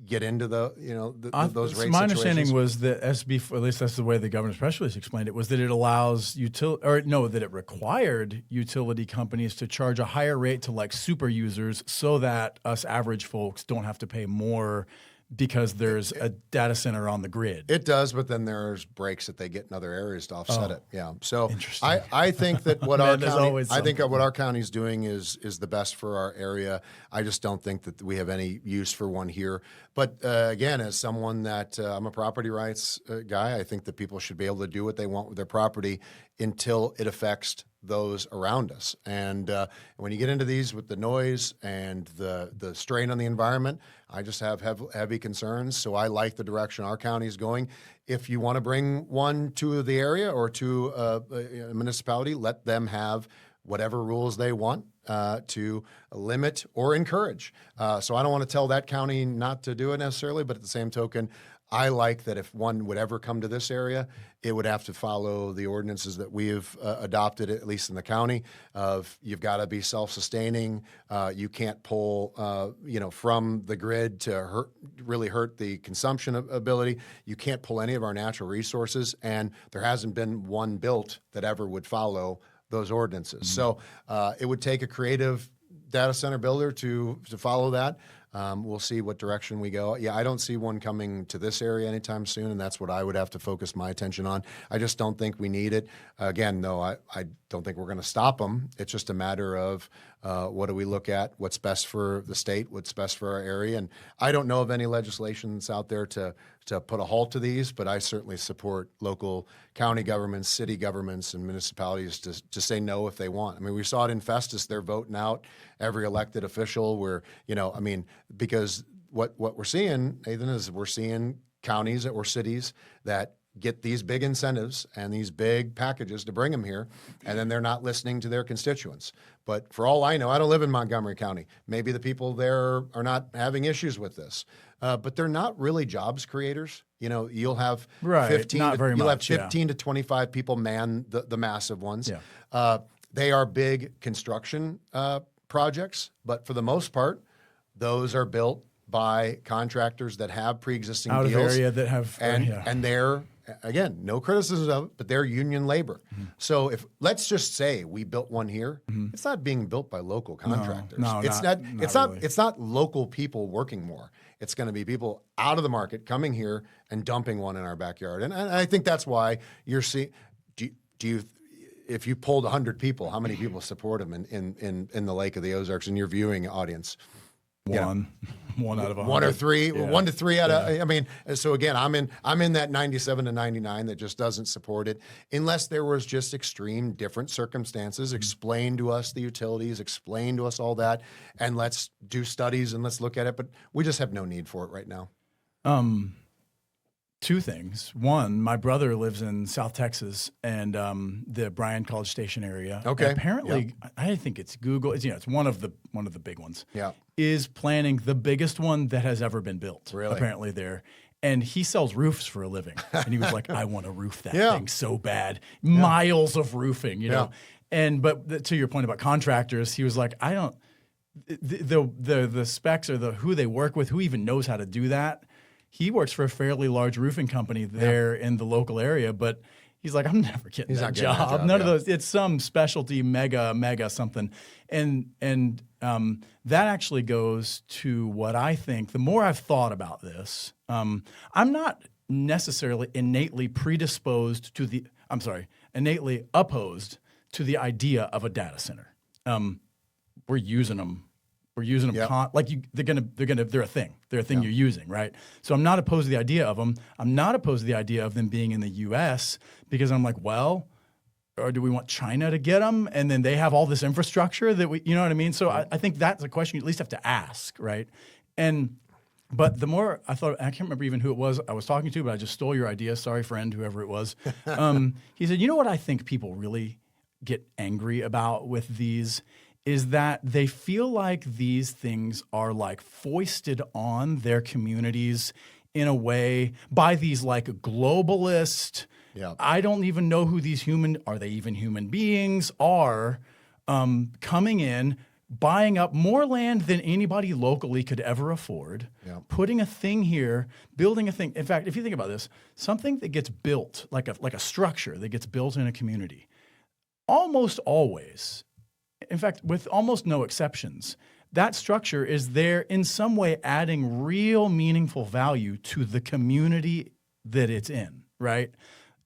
get into those rate situations. My understanding was that SB, or at least that's the way the governor's press release explained it, was that it allows that it required utility companies to charge a higher rate to super users so that us average folks don't have to pay more because there's a data center on the grid. It does, but then there's breaks that they get in other areas to offset it. Yeah. So I think that what our county's doing is the best for our area. I just don't think that we have any use for one here. But again, as someone that I'm a property rights guy, I think that people should be able to do what they want with their property until it affects those around us. And when you get into these with the noise and the strain on the environment, I just have heavy concerns. So I like the direction our county is going. If you want to bring one to the area or to a municipality, let them have whatever rules they want to limit or encourage. So I don't want to tell that county not to do it necessarily, but at the same token, I like that if one would ever come to this area, it would have to follow the ordinances that we have adopted, at least in the county, of you've got to be self-sustaining. You can't pull, from the grid to really hurt the consumption ability. You can't pull any of our natural resources, and there hasn't been one built that ever would follow those ordinances. So it would take a creative data center builder to follow that. We'll see what direction we go. Yeah, I don't see one coming to this area anytime soon, and that's what I would have to focus my attention on. I just don't think we need it. Again, though, I don't think we're going to stop them. It's just a matter of what do we look at, what's best for the state, what's best for our area. And I don't know of any legislation that's out there to put a halt to these, but I certainly support local county governments, city governments, and municipalities to say no if they want. I mean, we saw it in Festus. They're voting out every elected official where, because what we're seeing, Nathan, is we're seeing counties or cities that get these big incentives and these big packages to bring them here, and then they're not listening to their constituents. But for all I know, I don't live in Montgomery County. Maybe the people there are not having issues with this, but they're not really jobs creators. You'll have 15 to 25 people man the massive ones. Yeah. They are big construction projects, but for the most part, those are built by contractors that have pre-existing out deals of area that have and they're, again, no criticism of it, but they're union labor. Mm-hmm. So let's just say we built one here, it's not being built by local contractors. It's not local people working more. It's going to be people out of the market coming here and dumping one in our backyard. And I think that's why you're seeing. If you polled 100 people, how many people support them in the Lake of the Ozarks in your viewing audience? One out of 100. 1 or 3, 1 to 3 out of. I mean, so again, I'm in that 97 to 99 that just doesn't support it unless there was just extreme different circumstances. Explain to us the utilities, explain to us all that, and let's do studies and let's look at it. But we just have no need for it right now. Two things. One, my brother lives in South Texas and the Bryan College Station area. Okay. And apparently, I think it's Google. It's one of the big ones. Yeah. Is planning the biggest one that has ever been built. Really? Apparently there. And he sells roofs for a living. And he was like, I want to roof that thing so bad. Miles of roofing, you know. But to your point about contractors, he was like, I don't. The specs or who they work with, who even knows how to do that. He works for a fairly large roofing company there in the local area, but he's like, I'm never getting that job. None of those. It's some specialty mega something. And that actually goes to what I think. The more I've thought about this, I'm not necessarily innately innately opposed to the idea of a data center. We're using them. We're using them they're a thing. They're a thing you're using, right? So I'm not opposed to the idea of them. I'm not opposed to the idea of them being in the U.S. because I'm like, well, or do we want China to get them? And then they have all this infrastructure that you know what I mean? So I think that's a question you at least have to ask, right? But the more I thought, I can't remember even who it was I was talking to, but I just stole your idea. Sorry, friend, whoever it was. He said, you know what I think people really get angry about with these is that they feel like these things are like foisted on their communities in a way by these like globalist, I don't even know who these are they even human beings, are coming in, buying up more land than anybody locally could ever afford, putting a thing here, building a thing. In fact, if you think about this, something that gets built, like a structure that gets built in a community, almost always, in fact, with almost no exceptions, that structure is there in some way adding real meaningful value to the community that it's in, right?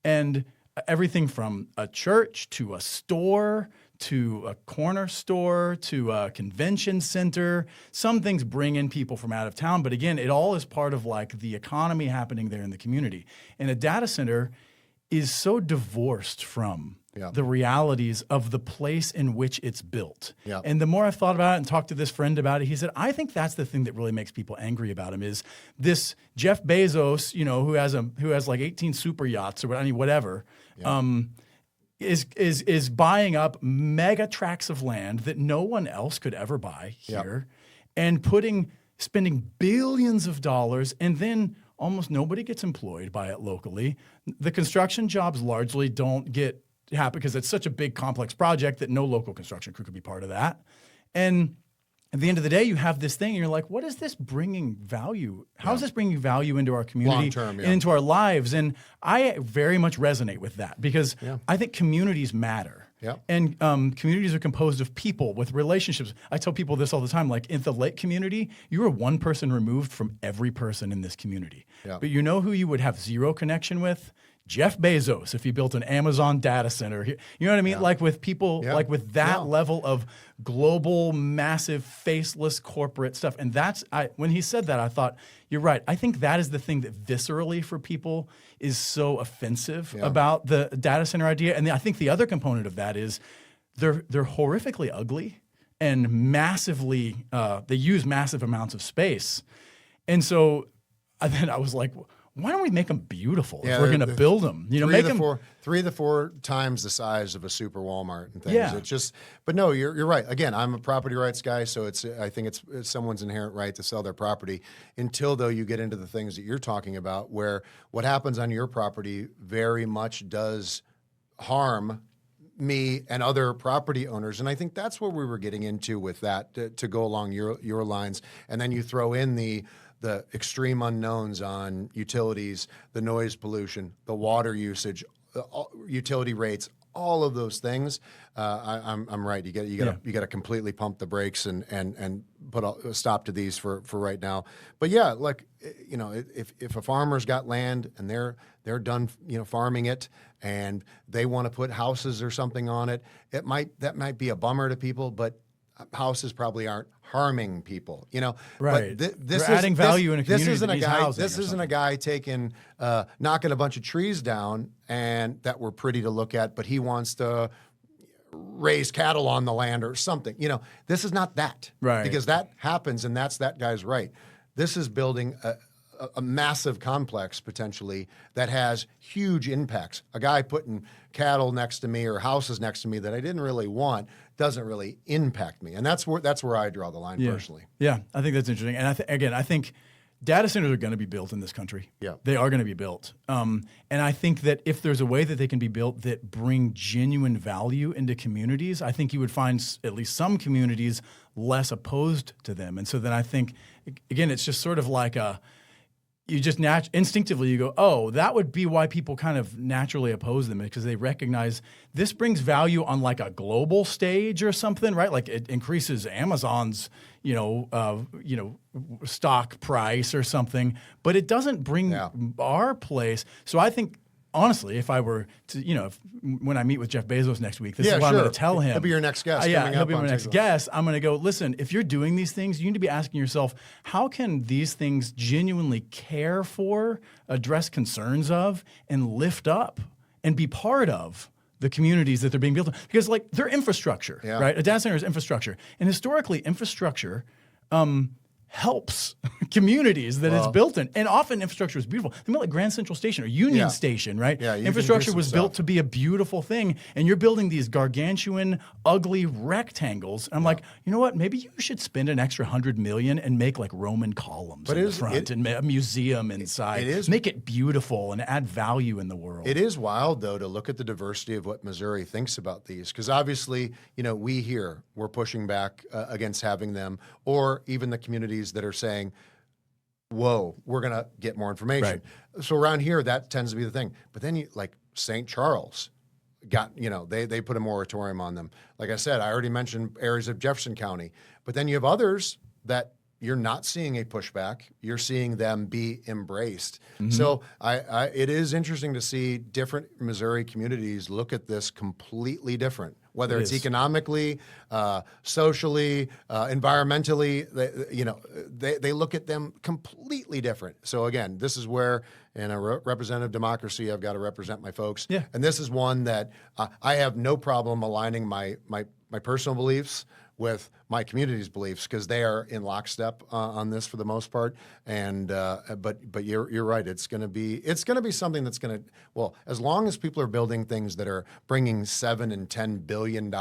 And everything from a church to a store to a corner store to a convention center. Some things bring in people from out of town, but again, it all is part of like the economy happening there in the community. And a data center is so divorced from the realities of the place in which it's built. And the more I've thought about it and talked to this friend about it, he said, I think that's the thing that really makes people angry about him is this Jeff Bezos, who has like 18 super yachts or whatever, is buying up mega tracts of land that no one else could ever buy here and spending billions of dollars and then almost nobody gets employed by it locally. The construction jobs largely don't get happen because it's such a big, complex project that no local construction crew could be part of that. And at the end of the day, you have this thing, and you're like, what is this bringing value? How is this bringing value into our community Long-term, and into our lives? And I very much resonate with that because I think communities matter. Yeah. And communities are composed of people with relationships. I tell people this all the time, like in the Lake community, you are one person removed from every person in this community. Yeah. But you know who you would have zero connection with? Jeff Bezos, if he built an Amazon data center. You know what I mean? Yeah. Like with people, like with that Yeah. level of global, massive, faceless corporate stuff. And when he said that, I thought, you're right. I think that is the thing that viscerally for people is so offensive about the data center idea. And I think the other component of that is they're horrifically ugly and massively, they use massive amounts of space. And so then I was like, why don't we make them beautiful if we're going to build them? You know, make them 3 to 4 times the size of a super Walmart and things. Yeah. It's just, but no, you're right. Again, I'm a property rights guy, so I think it's someone's inherent right to sell their property until though you get into the things that you're talking about, where what happens on your property very much does harm me and other property owners. And I think that's where we were getting into with that to go along your lines. And then you throw in the extreme unknowns on utilities, the noise pollution, the water usage, utility rates, all of those things. I'm right. You got to completely pump the brakes and put a stop to these for right now. But yeah, like, you know, if a farmer's got land and they're done, you know, farming it and they want to put houses or something on it, that might be a bummer to people, but houses probably aren't harming people, you know. Right. But They're adding value in a community. This isn't a guy taking knocking a bunch of trees down and that were pretty to look at, but he wants to raise cattle on the land or something. You know, this is not that. Right. Because that happens and that's that guy's right. This is building a massive complex potentially that has huge impacts. A guy putting cattle next to me or houses next to me that I didn't really want doesn't really impact me. And that's where I draw the line personally. Yeah, I think that's interesting. And I think data centers are going to be built in this country. Yeah. They are going to be built. And I think that if there's a way that they can be built that bring genuine value into communities, I think you would find at least some communities less opposed to them. And so then I think, again, it's just sort of like you just instinctively you go, oh, that would be why people kind of naturally oppose them, because they recognize this brings value on like a global stage or something, right? Like it increases Amazon's, stock price or something, but it doesn't bring our place. So I think, honestly, if I were to, when I meet with Jeff Bezos next week, this is what I'm going to tell him. He'll be your next guest. He'll be my next guest. I'm going to go, listen, if you're doing these things, you need to be asking yourself, how can these things genuinely care for, address concerns of, and lift up and be part of the communities that they're being built on? Because, like, they're infrastructure, right? A data center is infrastructure. And historically, infrastructure helps communities that it's built in. And often infrastructure is beautiful. Think about like Grand Central Station or Union Station, right? Yeah, infrastructure was built to be a beautiful thing, and you're building these gargantuan, ugly rectangles. And I'm like, you know what? Maybe you should spend an extra $100 million and make like Roman columns in the front and a museum inside. Make it beautiful and add value in the world. It is wild, though, to look at the diversity of what Missouri thinks about these. Because obviously, we're pushing back against having them, or even the communities that are saying, whoa, we're going to get more information. Right. So around here, that tends to be the thing. But then like St. Charles got, they put a moratorium on them. Like I said, I already mentioned areas of Jefferson County, but then you have others that you're not seeing a pushback. You're seeing them be embraced. Mm-hmm. So it is interesting to see different Missouri communities look at this completely different, whether it's economically, socially, environmentally. They look at them completely different. So again, this is where in a representative democracy, I've got to represent my folks. Yeah. And this is one that I have no problem aligning my personal beliefs with my community's beliefs, because they are in lockstep on this for the most part. And but you're right. It's going to be something that's going to, as long as people are building things that are bringing $7 and $10 billion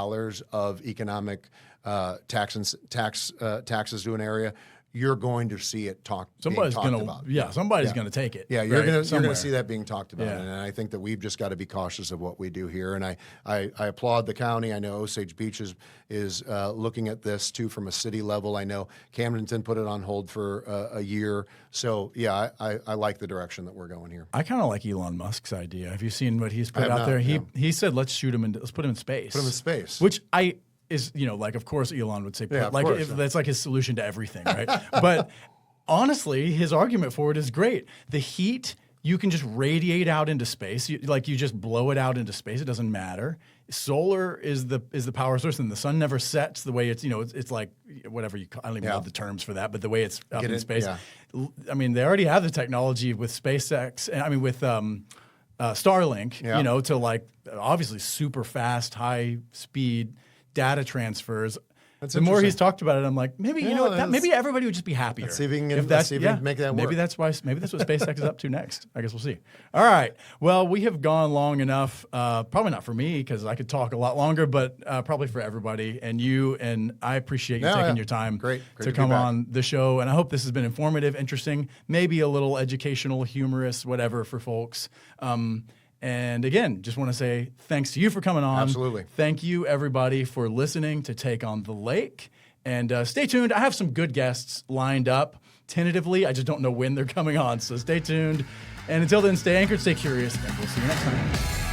of economic taxes to an area, you're going to see it Somebody's being talked gonna, about. yeah, somebody's gonna take it. Yeah, you're right? gonna Somewhere. see that being talked about, Yeah. and I think that we've just got to be cautious of what we do here. And I applaud the county. I know Osage Beach is looking at this too from a city level. I know Camdenton put it on hold for a year. So yeah, I like the direction that we're going here. I kind of like Elon Musk's idea. Have you seen what he's put have out not, there? no. He said let's put him in space. Put him in space. Which is, like, of course Elon would say, Yeah, of like, course, that's like his solution to everything, right? But honestly, his argument for it is great. The heat, you can just radiate out into space. You just blow it out into space. It doesn't matter. Solar is the power source, and the sun never sets. The way it's like whatever you call, I don't even know the terms for that, but the way it's up in space. Yeah. I mean, they already have the technology with SpaceX, and I mean with Starlink, to like obviously super fast, high speed data transfers. The more he's talked about it, I'm like, maybe maybe everybody would just be happier. Let's see if we can make that work. Maybe that's what SpaceX is up to next. I guess we'll see. All right. Well, we have gone long enough. Probably not for me because I could talk a lot longer, but probably for everybody and you. And I appreciate you taking your time to come on the show. And I hope this has been informative, interesting, maybe a little educational, humorous, whatever for folks. And again, just want to say thanks to you for coming on. Absolutely. Thank you, everybody, for listening to Take on the Lake. And stay tuned. I have some good guests lined up tentatively. I just don't know when they're coming on. So stay tuned. And until then, stay anchored, stay curious, and we'll see you next time.